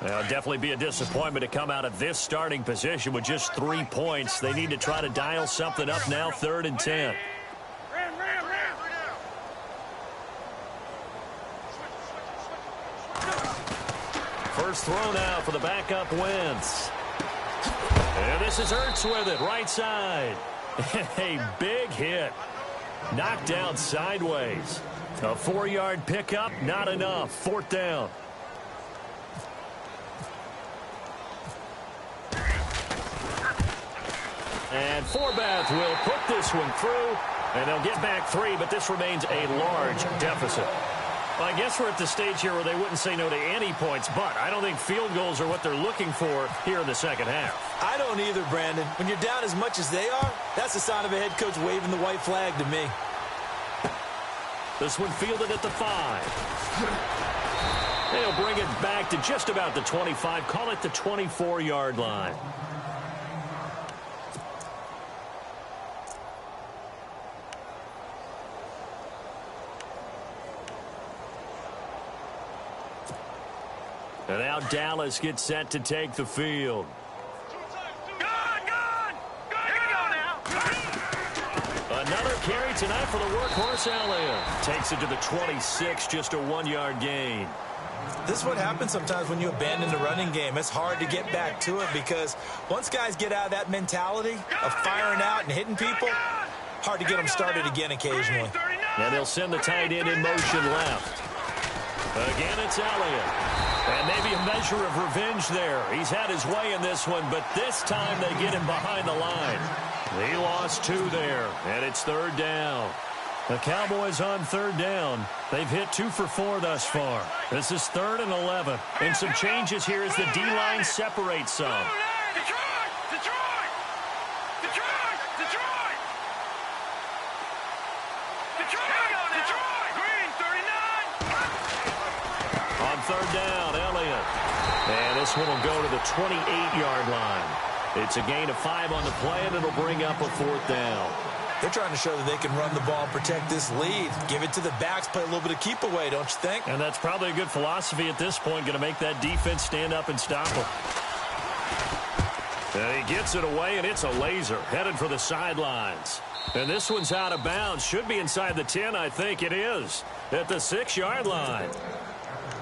Well, definitely be a disappointment to come out of this starting position with just 3 points. They need to try to dial something up now, 3rd and 10. First throw now for the backup Wentz. And this is Ertz with it, right side. A big hit. Knocked down sideways. A 4-yard pickup, not enough. 4th down. And Forbath will put this one through, and they'll get back 3, but this remains a large deficit. Well, I guess we're at the stage here where they wouldn't say no to any points, but I don't think field goals are what they're looking for here in the second half. I don't either, Brandon. When you're down as much as they are, that's the sign of a head coach waving the white flag to me. This one fielded at the 5. They'll bring it back to just about the 25, call it the 24-yard line. And now Dallas gets set to take the field. Another carry tonight for the workhorse Elliott. Takes it to the 26, just a 1-yard gain. This is what happens sometimes when you abandon the running game. It's hard to get back to it because once guys get out of that mentality of firing out and hitting people, hard to get them started again occasionally. And they'll send the tight end in motion left. Again, it's Elliott. And maybe a measure of revenge there. He's had his way in this one, but this time they get him behind the line. He lost 2 there, and it's 3rd down. The Cowboys on 3rd down. They've hit 2 for 4 thus far. This is 3rd and 11. And some changes here as the D-line separates some. On 3rd down, Elliott. And this one will go to the 28-yard line. It's a gain of 5 on the play, and it'll bring up a 4th down. They're trying to show that they can run the ball and protect this lead. Give it to the backs, play a little bit of keep away, don't you think? And that's probably a good philosophy at this point, going to make that defense stand up and stop them. And he gets it away, and it's a laser, headed for the sidelines. And this one's out of bounds. Should be inside the 10, I think it is. At the 6-yard line.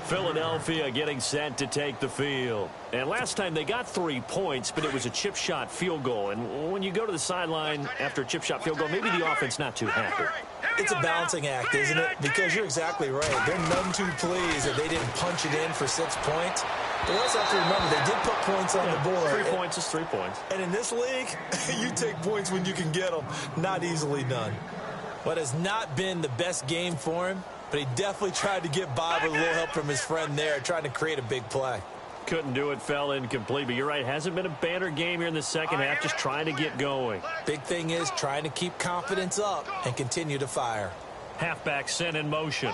Philadelphia getting set to take the field. And last time they got 3 points, but it was a chip shot field goal. And when you go to the sideline after a chip shot field goal, maybe the offense not too happy. It's a balancing act, isn't it? Because you're exactly right. They're none too pleased that they didn't punch it in for 6 points. But we also have to remember, they did put points on the board. 3 points is 3 points. And in this league, you take points when you can get them. Not easily done. What has not been the best game for him, but he definitely tried to get by with a little help from his friend there, trying to create a big play. Couldn't do it, fell incomplete. But you're right, hasn't been a banner game here in the second half, just trying to get going. Big thing is trying to keep confidence up and continue to fire. Halfback sent in motion.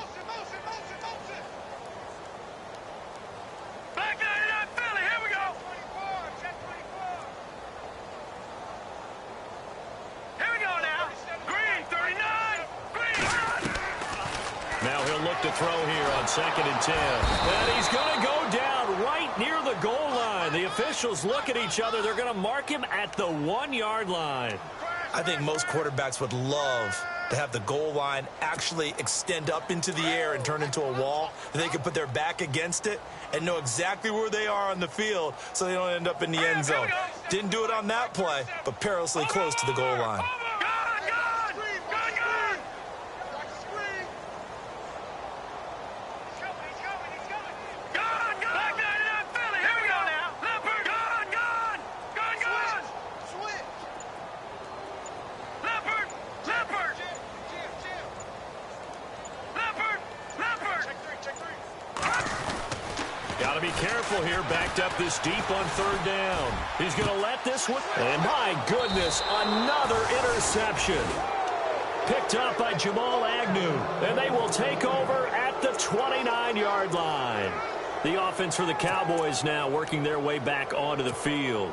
Back 99 Philly, here we go. Here we go now. Green, 39. Green. Now he'll look to throw here on 2nd and 10. And he's going to go down right near the goal line. The officials look at each other. They're going to mark him at the 1-yard line. I think most quarterbacks would love to have the goal line actually extend up into the air and turn into a wall. They can put their back against it and know exactly where they are on the field so they don't end up in the end zone. Didn't do it on that play, but perilously close to the goal line. Got to be careful here, backed up this deep on 3rd down. He's going to let this one. And my goodness, another interception. Picked up by Jamal Agnew. And they will take over at the 29-yard line. The offense for the Cowboys now working their way back onto the field.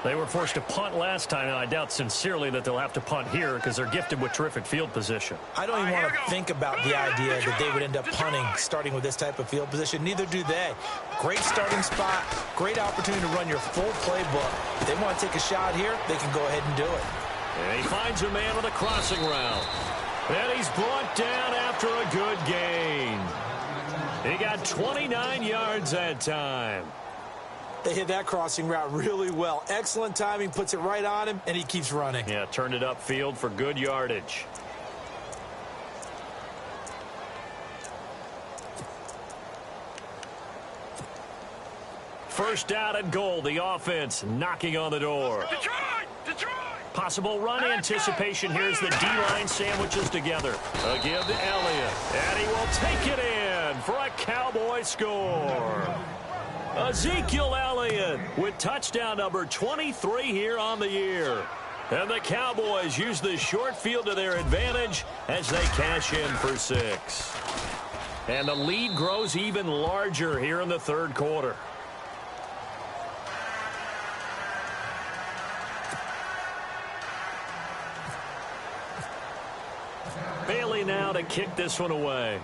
They were forced to punt last time, and I doubt sincerely that they'll have to punt here because they're gifted with terrific field position. I don't even want to think about the idea that they would end up punting starting with this type of field position. Neither do they. Great starting spot, great opportunity to run your full playbook. If they want to take a shot here, they can go ahead and do it. And he finds a man on the crossing route. And he's brought down after a good gain. He got 29 yards that time. They hit that crossing route really well. Excellent timing, puts it right on him, and he keeps running. Yeah, turned it upfield for good yardage. First down and goal, the offense knocking on the door. Detroit! Possible run anticipation. Here's the D-line sandwiches together. A give to Elliott, and he will take it in for a Cowboy score. Ezekiel Elliott with touchdown number 23 here on the year. And the Cowboys use the short field to their advantage as they cash in for 6. And the lead grows even larger here in the 3rd quarter. Bailey now to kick this one away.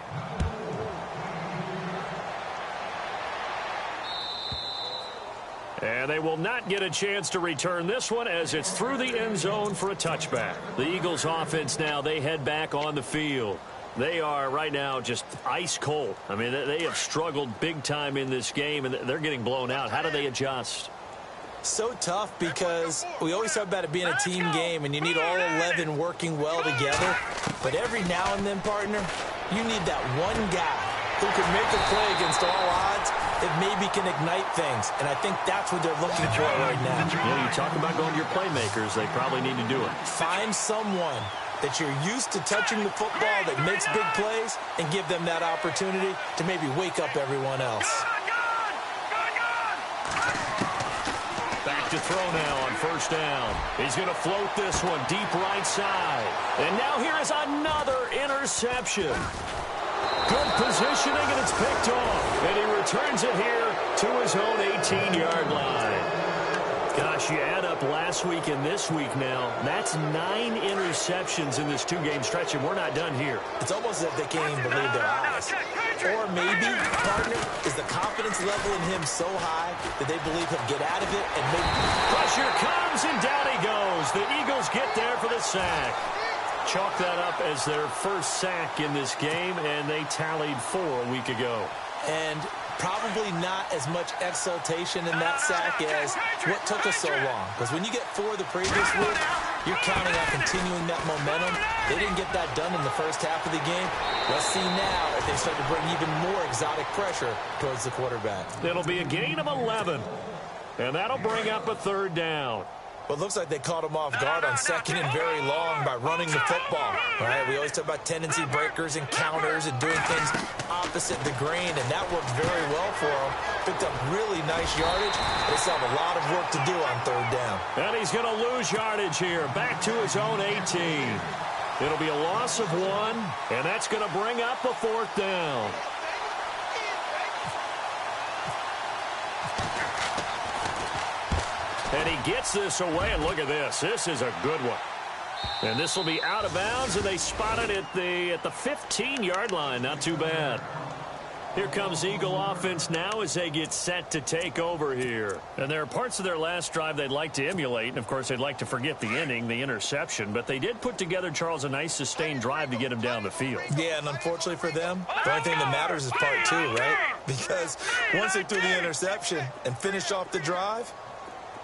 And they will not get a chance to return this one as it's through the end zone for a touchback. The Eagles offense now, they head back on the field. They are right now just ice cold. I mean, they have struggled big time in this game, and they're getting blown out. How do they adjust? So tough because we always talk about it being a team game, and you need all 11 working well together. But every now and then, partner, you need that one guy who can make a play against all odds that maybe can ignite things. And I think that's what they're looking for right now. Yeah, you talk about going to your playmakers. They probably need to do it. Find someone that you're used to touching the football that makes big plays and give them that opportunity to maybe wake up everyone else. Back to throw now on 1st down. He's going to float this one deep right side. And now here is another interception. Good positioning, and it's picked off. And he returns it here to his own 18-yard line. Gosh, you add up last week and this week now. That's 9 interceptions in this 2-game stretch, and we're not done here. It's almost as if they can't even believe their eyes. Or maybe, partner, is the confidence level in him so high that they believe he'll get out of it and maybe... Pressure comes, and down he goes. The Eagles get there for the sack. Chalk that up as their first sack in this game, and they tallied 4 a week ago. And probably not as much exultation in that sack as what took us so long. Because when you get 4 the previous week, you're counting on continuing that momentum. They didn't get that done in the first half of the game. Let's see now if they start to bring even more exotic pressure towards the quarterback. It'll be a gain of 11. And that'll bring up a 3rd down. Well, it looks like they caught him off guard on 2nd and very long by running the football. Right? We always talk about tendency breakers and counters and doing things opposite the grain, and that worked very well for him. Picked up really nice yardage. They still have a lot of work to do on 3rd down. And he's going to lose yardage here, back to his own 18. It'll be a loss of 1, and that's going to bring up a 4th down. And he gets this away, and look at this. This is a good one. And this will be out of bounds, and they spot it at the 15-yard line. Not too bad. Here comes Eagle offense now as they get set to take over here. And there are parts of their last drive they'd like to emulate, and, of course, they'd like to forget the inning, the interception. But they did put together, Charles, a nice sustained drive to get him down the field. Yeah, and unfortunately for them, the only thing that matters is part 2, right? Because once they threw the interception and finished off the drive,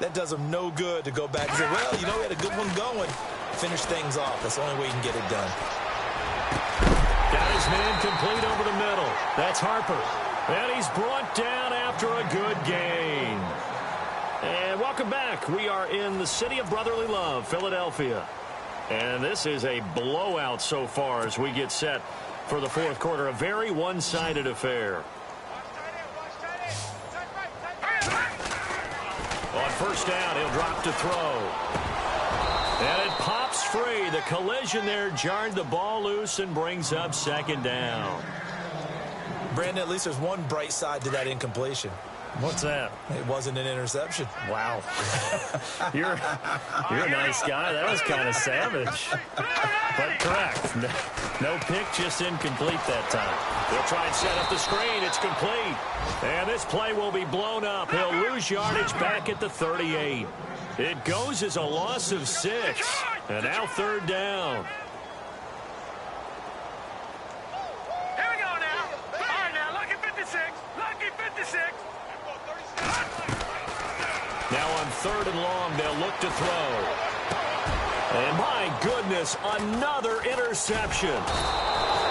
that does them no good to go back and say, well, you know, we had a good one going. Finish things off. That's the only way you can get it done. Got his man complete over the middle. That's Harper. And he's brought down after a good gain. And welcome back. We are in the city of brotherly love, Philadelphia. And this is a blowout so far as we get set for the 4th quarter. A very one-sided affair. On 1st down, he'll drop to throw. And it pops free. The collision there jarred the ball loose and brings up 2nd down. Brandon, at least there's one bright side to that incompletion. What's that? It wasn't an interception. Wow. You're a nice guy. That was kind of savage. But correct. No pick, just incomplete that time. They'll try and set up the screen. It's complete. And this play will be blown up. He'll lose yardage back at the 38. It goes as a loss of 6. And now 3rd down. Here we go now. All right, now, lucky 56. Lucky 56. Now on 3rd and long, they'll look to throw. And my goodness, another interception.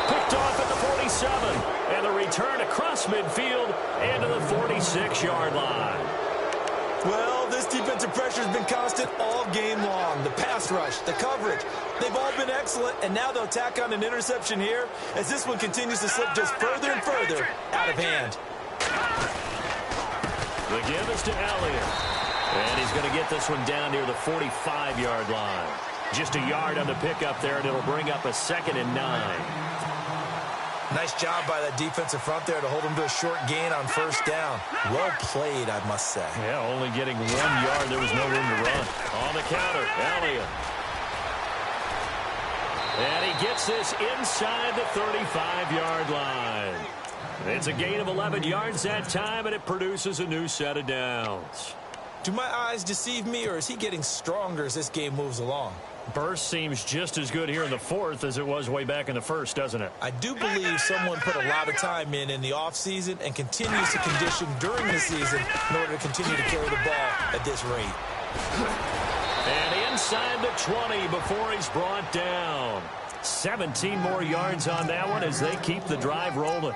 Picked off at the 47. And the return across midfield and to the 46-yard line. Well, this defensive pressure has been constant all game long. The pass rush, the coverage, they've all been excellent, and now they'll tack on an interception here as this one continues to slip just further and further out of hand. The give is to Elliott. And he's going to get this one down near the 45-yard line. Just a yard on the pickup there, and it'll bring up a 2nd and 9. Nice job by that defensive front there to hold him to a short gain on 1st down. Well played, I must say. Yeah, only getting 1 yard. There was no room to run. On the counter, Elliott. And he gets this inside the 35-yard line. It's a gain of 11 yards that time, and it produces a new set of downs. Do my eyes deceive me, or is he getting stronger as this game moves along? Burst seems just as good here in the 4th as it was way back in the 1st, doesn't it? I do believe someone put a lot of time in the offseason and continues to condition during the season in order to continue to carry the ball at this rate. And inside the 20 before he's brought down. 17 more yards on that one as they keep the drive rolling.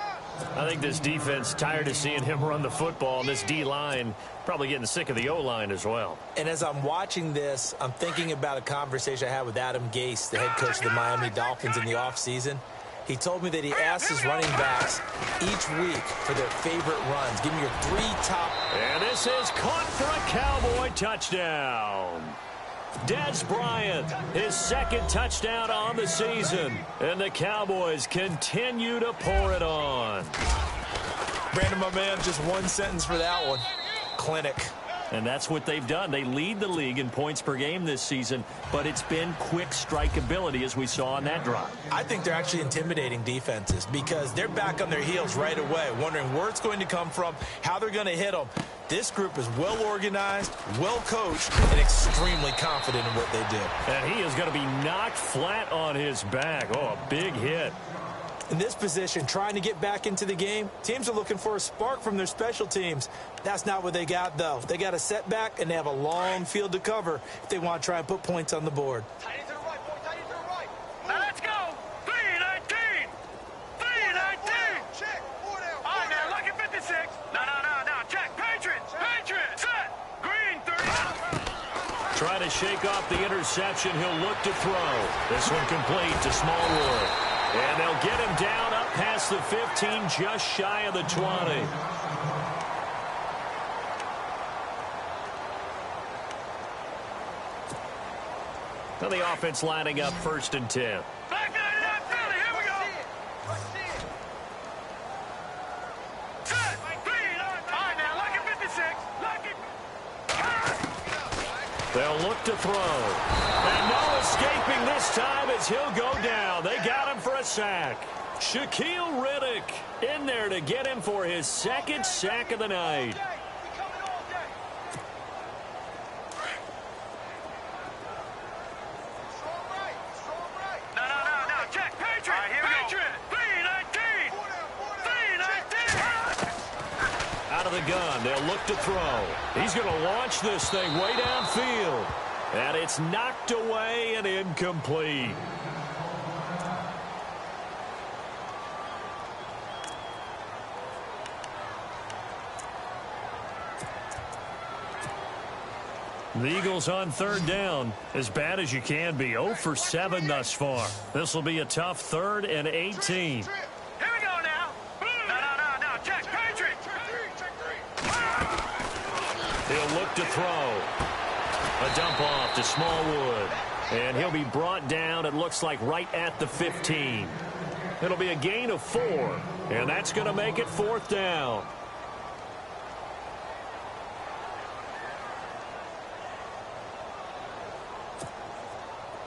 I think this defense tired of seeing him run the football, and this D-line probably getting sick of the O-line as well. And as I'm watching this, I'm thinking about a conversation I had with Adam Gase, the head coach of the Miami Dolphins, in the offseason. He told me that he asked his running backs each week for their favorite runs. Give me your 3 top. And this is caught for a Cowboy touchdown. Des Bryant, his 2nd touchdown on the season. And the Cowboys continue to pour it on. Brandon, my man, just one sentence for that one. Clinic. And that's what they've done. They lead the league in points per game this season, but it's been quick strikeability as we saw on that drive. I think they're actually intimidating defenses because they're back on their heels right away, wondering where it's going to come from, how they're going to hit them. This group is well organized, well coached, and extremely confident in what they do. And he is going to be knocked flat on his back. Oh, a big hit. In this position, trying to get back into the game, teams are looking for a spark from their special teams. That's not what they got, though. They got a setback, and they have a long field to cover if they want to try and put points on the board. Tight into the right, boy. Tight into the right. Now let's go. 3-19. 3-19. Check. All right, now, lucky 56. No. Check. Patriots. Set. Green 30. Trying to shake off the interception. He'll look to throw. This one complete to Smallwood. And they'll get him down up past the 15, just shy of the 20. Now the offense lining up 1st and 10. Back 99 Philly. Here we go. Set. 3. All right, now, lucky 56. They'll look to throw. And no escaping this time as he'll go down. They got him for a sack. Shaquille Riddick in there to get him for his 2nd sack of the night. No. Check. Patriot. All right, here we go. 3-19. 3-19. Out of the gun. They'll look to throw. He's going to launch this thing way downfield. And it's knocked away and incomplete. The Eagles on 3rd down. As bad as you can be. 0 for 7 thus far. This will be a tough 3rd and 18. Here we go now. No. Check. Patriot. Check 3. He'll look to throw. A dump off to Smallwood. And he'll be brought down, it looks like, right at the 15. It'll be a gain of 4. And that's going to make it 4th down.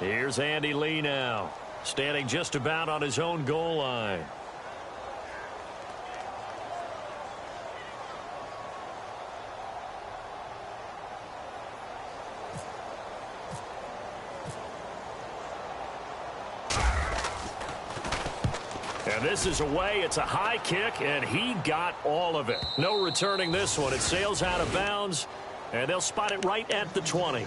Here's Andy Lee now, standing just about on his own goal line. And this is away. It's a high kick, and he got all of it. No returning this one. It sails out of bounds, and they'll spot it right at the 20.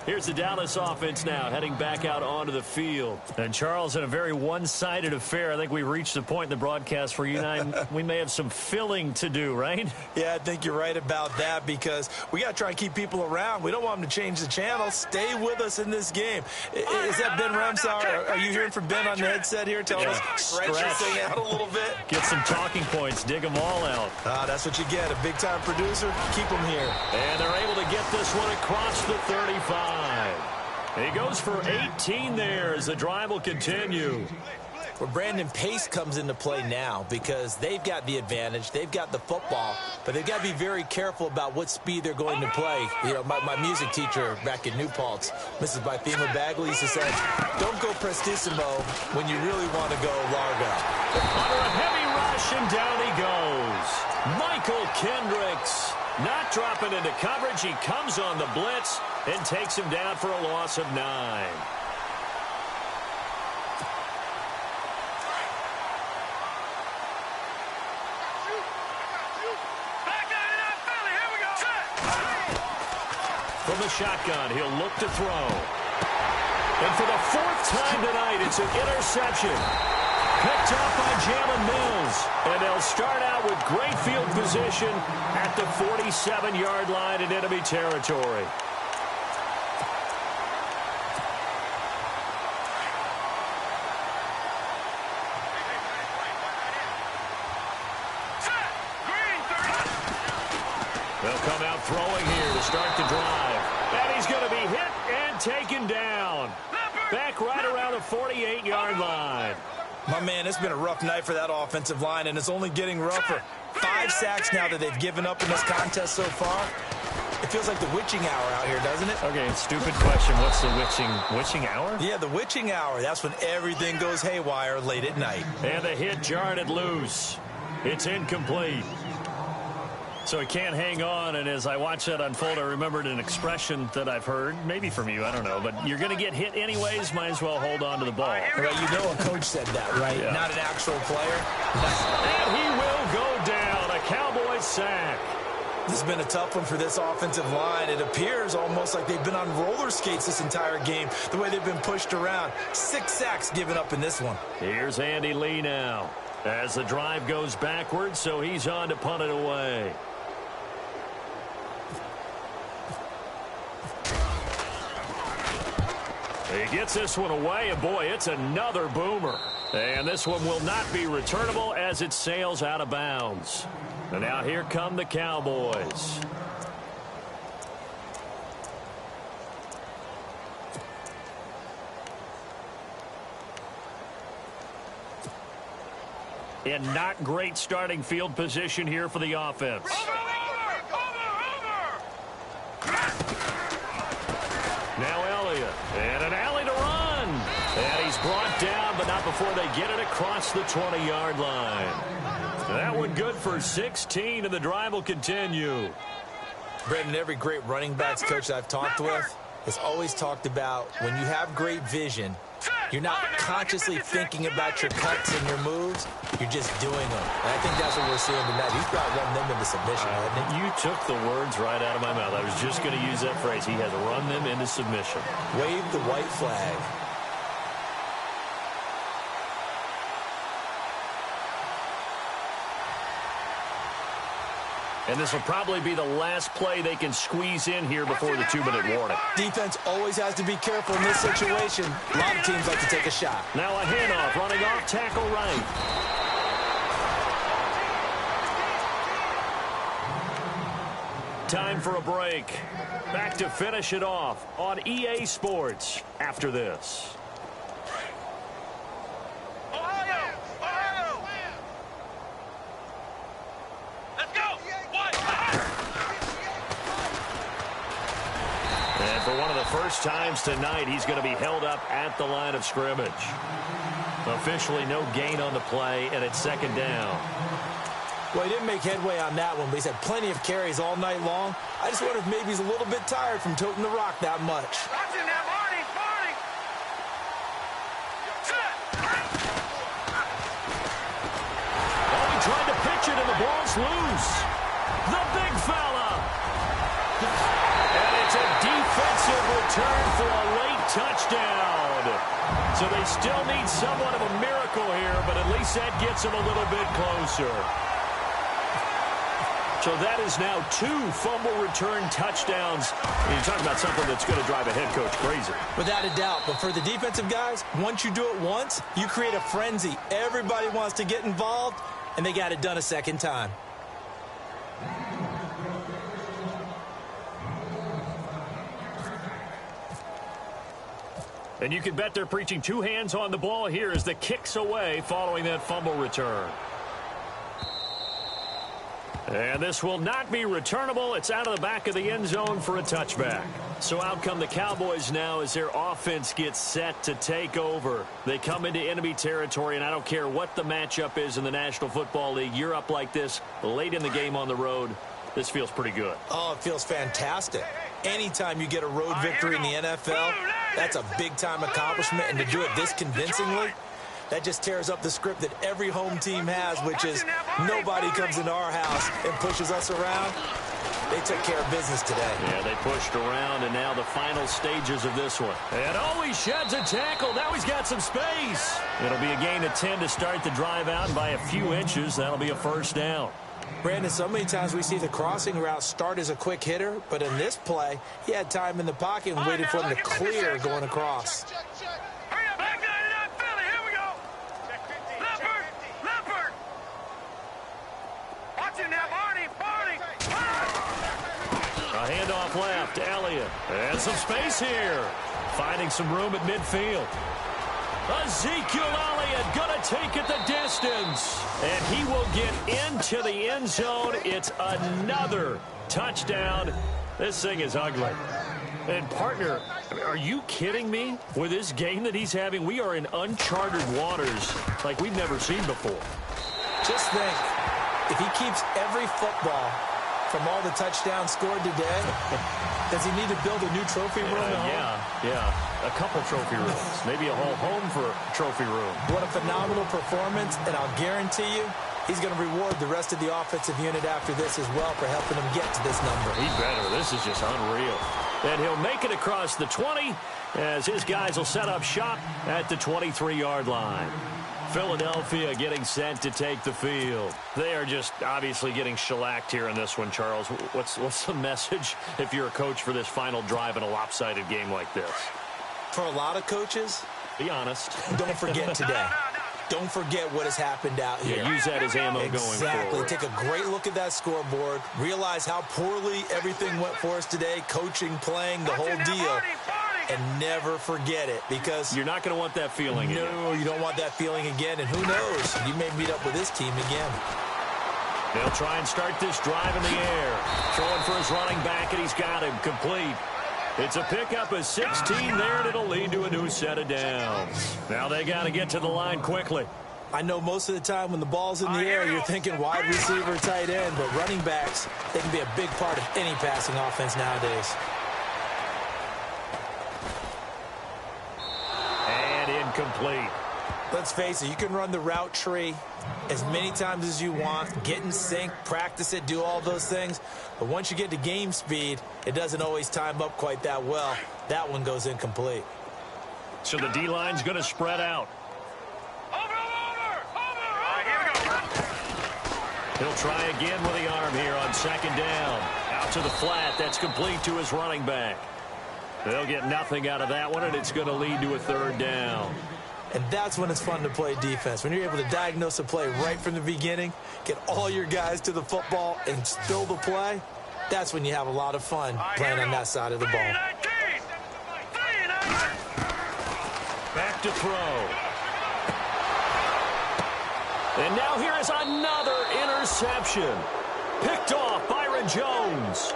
Here's the Dallas offense now, heading back out onto the field. And, Charles, in a very one-sided affair, I think we reached the point in the broadcast where you and I, we may have some filling to do, right? Yeah, I think you're right about that because we got to try and keep people around. We don't want them to change the channel. Stay with us in this game. Is that Ben Remsauer? Are you hearing from Ben on the headset here? Telling us stretch this thing out a little bit? Get some talking points. Dig them all out. That's what you get. A big-time producer. Keep them here. And they're able to get this one across the 35. He goes for 18 there as the drive will continue. Well, Brandon, pace comes into play now because they've got the advantage. They've got the football, but they've got to be very careful about what speed they're going to play. You know, my music teacher back in New Paltz, Mrs. Bythema Bagley, used to say, don't go prestissimo when you really want to go largo. Under a heavy rush, and down he goes. Michael Kendricks not dropping into coverage. He comes on the blitz and takes him down for a loss of 9. From the shotgun, he'll look to throw. And for the 4th time tonight, it's an interception. Picked up by Jalen Mills. And they'll start out with great field position at the 47-yard line in enemy territory. They'll come out throwing here to start the drive. And he's going to be hit and taken down. Back right around the 48-yard line. My man, it's been a rough night for that offensive line, and it's only getting rougher. 5 sacks now that they've given up in this contest so far. It feels like the witching hour out here, doesn't it? Okay, stupid question. What's the witching hour? Yeah, the witching hour. That's when everything goes haywire late at night. And the hit jarred it loose. It's incomplete. So he can't hang on, and as I watch that unfold, I remembered an expression that I've heard, maybe from you, I don't know, but you're going to get hit anyways, might as well hold on to the ball. Well, you know a coach said that, right? Yeah. Not an actual player. And he will go down, a Cowboys sack. This has been a tough one for this offensive line. It appears almost like they've been on roller skates this entire game, the way they've been pushed around. 6 sacks given up in this one. Here's Andy Lee now as the drive goes backwards, so he's on to punt it away. He gets this one away, and boy, it's another boomer. And this one will not be returnable as it sails out of bounds. And now here come the Cowboys. In not great starting field position here for the offense. Now Elliott, and an alley to run. And he's brought down, but not before they get it across the 20-yard line. That one good for 16, and the drive will continue. Brendan, every great running backs coach that I've talked with has always talked about when you have great vision, you're not consciously thinking about your cuts and your moves. You're just doing them. And I think that's what we're seeing tonight. He's got run them into submission, hasn't he? You took the words right out of my mouth. I was just going to use that phrase. He has run them into submission. Wave the white flag. And this will probably be the last play they can squeeze in here before the 2-minute warning. Defense always has to be careful in this situation. A lot of teams like to take a shot. Now a handoff, running off tackle right. Time for a break. Back to finish it off on EA Sports after this. And for one of the first times tonight, he's going to be held up at the line of scrimmage. Officially no gain on the play, and it's second down. Well, he didn't make headway on that one, but he's had plenty of carries all night long. I just wonder if maybe he's a little bit tired from toting the rock that much. Oh, he tried to pitch it, and the ball's loose. The big fella. And it's a defensive return for a late touchdown. So they still need somewhat of a miracle here, but at least that gets them a little bit closer. So that is now 2 fumble return touchdowns. You're talking about something that's going to drive a head coach crazy. Without a doubt. But for the defensive guys, once you do it once, you create a frenzy. Everybody wants to get involved, and they got it done a second time. And you can bet they're preaching 2 hands on the ball here as the kick's away following that fumble return. And this will not be returnable. It's out of the back of the end zone for a touchback. So out come the Cowboys now as their offense gets set to take over. They come into enemy territory, and I don't care what the matchup is in the National Football League. You're up like this late in the game on the road. This feels pretty good. Oh, it feels fantastic. Anytime you get a road victory in the NFL, that's a big-time accomplishment, and to do it this convincingly, that just tears up the script that every home team has, which is nobody comes into our house and pushes us around. They took care of business today. Yeah, they pushed around, and now the final stages of this one. And oh, he sheds a tackle. Now he's got some space. It'll be a gain of 10 to start the drive out, and by a few inches, that'll be a first down. Brandon, so many times we see the crossing route start as a quick hitter, but in this play, he had time in the pocket and waited for him to clear going across. A handoff left, Elliott. And some space here. Finding some room at midfield. Ezekiel Elliott going to take it the distance. And he will get into the end zone. It's another touchdown. This thing is ugly. And, partner, are you kidding me? With this game that he's having, we are in uncharted waters like we've never seen before. Just think, if he keeps every football from all the touchdowns scored today? Does he need to build a new trophy room at home? Yeah. A couple trophy rooms. Maybe a whole home for a trophy room. What a phenomenal performance, and I'll guarantee you he's going to reward the rest of the offensive unit after this as well for helping him get to this number. He better. This is just unreal. And he'll make it across the 20 as his guys will set up shop at the 23-yard line. Philadelphia getting set to take the field. They are just obviously getting shellacked here in this one, Charles. What's the message if you're a coach for this final drive in a lopsided game like this? For a lot of coaches, be honest. Don't forget today. Don't forget what has happened out here. Yeah, use that as ammo going forward. Exactly. Take a great look at that scoreboard. Realize how poorly everything went for us today. Coaching, playing, the whole deal. And never forget it, because you're not going to want that feeling again. No, you don't want that feeling again. And who knows? You may meet up with this team again. They'll try and start this drive in the air. Throwing for his running back, and he's got him complete. It's a pickup of 16 there, and it'll lead to a new set of downs. Now they got to get to the line quickly. I know most of the time when the ball's in the air, you're thinking wide receiver, tight end, but running backs, they can be a big part of any passing offense nowadays. And incomplete. Let's face it, you can run the route tree as many times as you want, get in sync, practice it, do all those things. But once you get to game speed, it doesn't always time up quite that well. That one goes incomplete. So the D-line's going to spread out. He'll try again with the arm here on second down. Out to the flat. That's complete to his running back. They'll get nothing out of that one, and it's going to lead to a third down. And that's when it's fun to play defense. When you're able to diagnose a play right from the beginning, get all your guys to the football, and spill the play, that's when you have a lot of fun playing on that side of the ball. Back to throw. And now here is another interception. Picked off Byron Jones.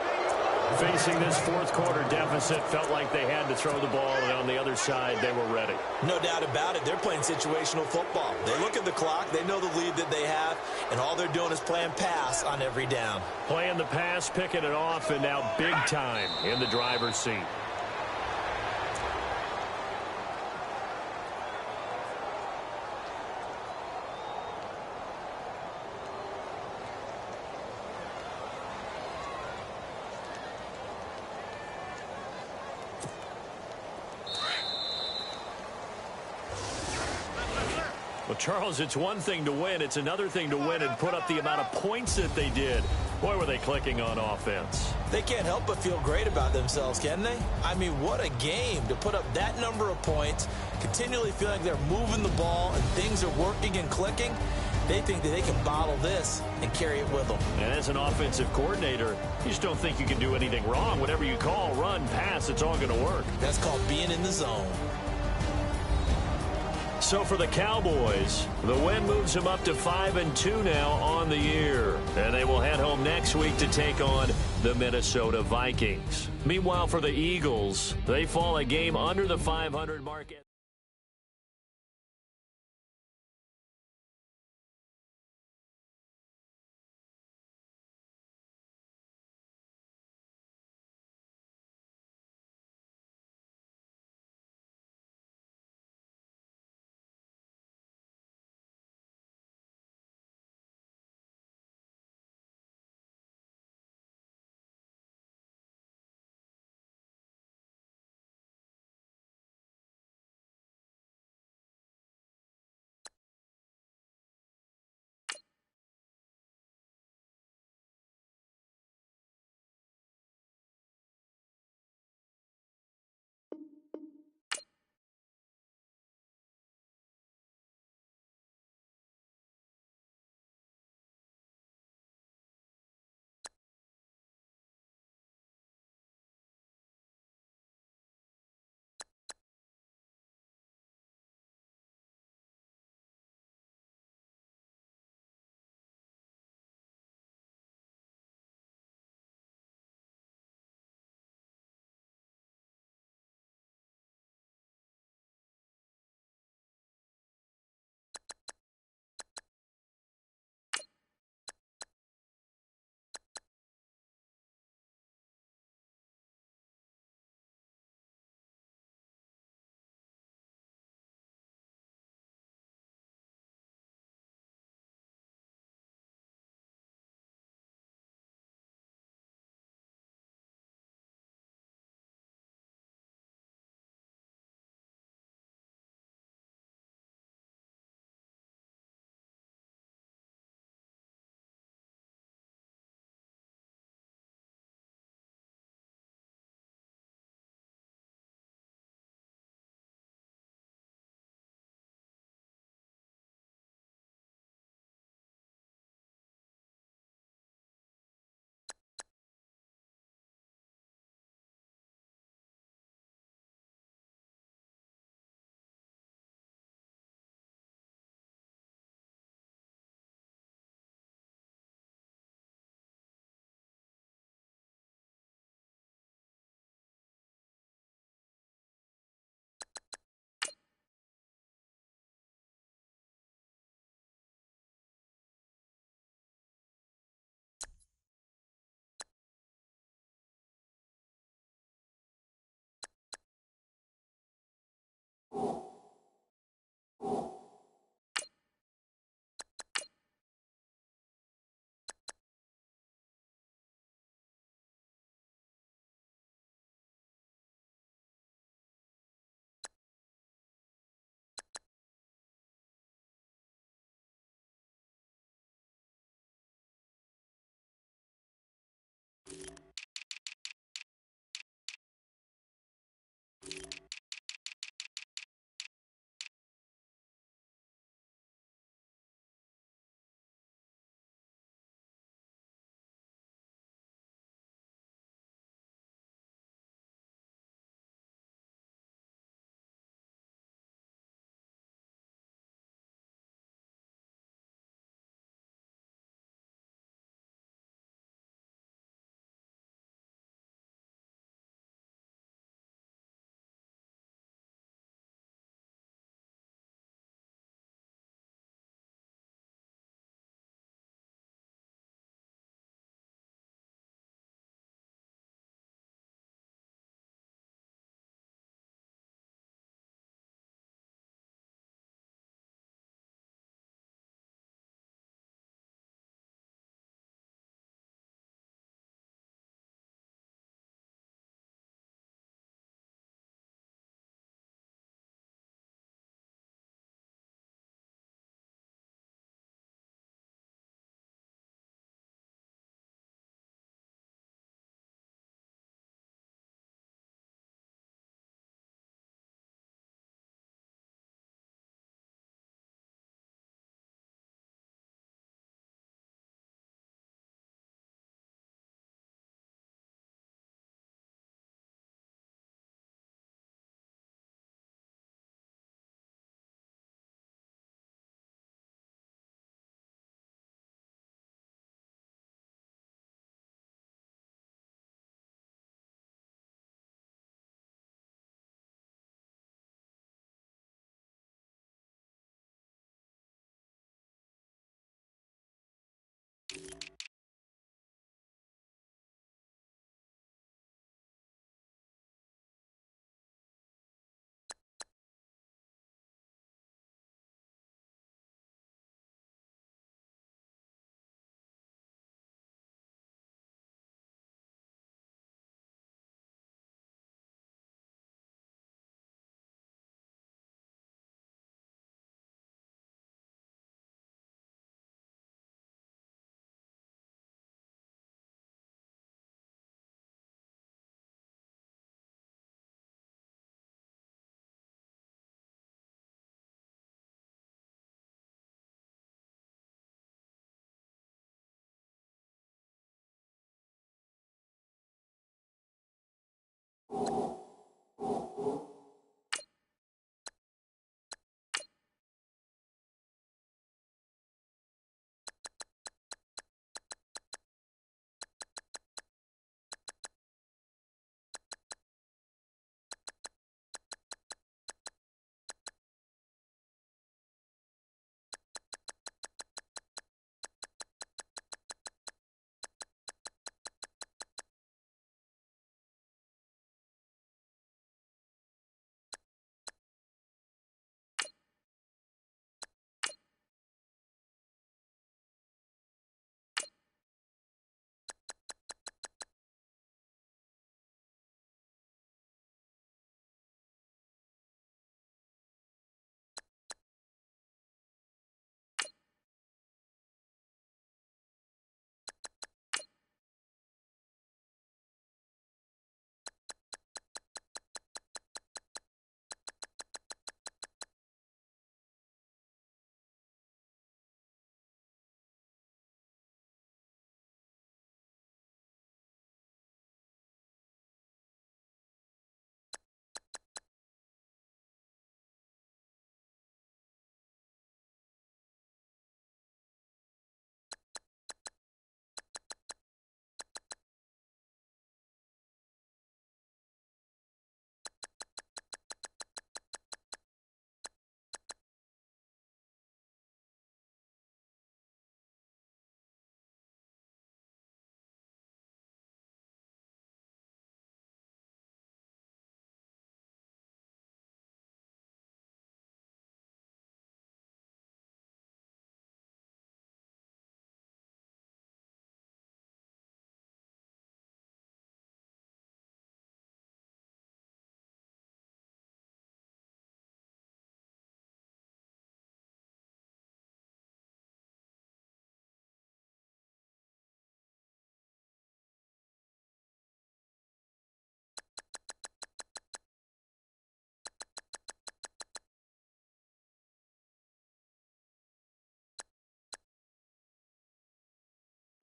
Facing this fourth quarter deficit, felt like they had to throw the ball, and on the other side, they were ready. No doubt about it. They're playing situational football. They look at the clock, they know the lead that they have, and all they're doing is playing pass on every down. Playing the pass, picking it off, and now big time in the driver's seat. Well, Charles, it's one thing to win. It's another thing to win and put up the amount of points that they did. Boy, were they clicking on offense. They can't help but feel great about themselves, can they? I mean, what a game to put up that number of points, continually feeling like they're moving the ball and things are working and clicking. They think that they can bottle this and carry it with them. And as an offensive coordinator, you just don't think you can do anything wrong. Whatever you call, run, pass, it's all going to work. That's called being in the zone. So for the Cowboys, the win moves them up to 5-2 now on the year. And they will head home next week to take on the Minnesota Vikings. Meanwhile, for the Eagles, they fall a game under the 500 mark.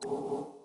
you.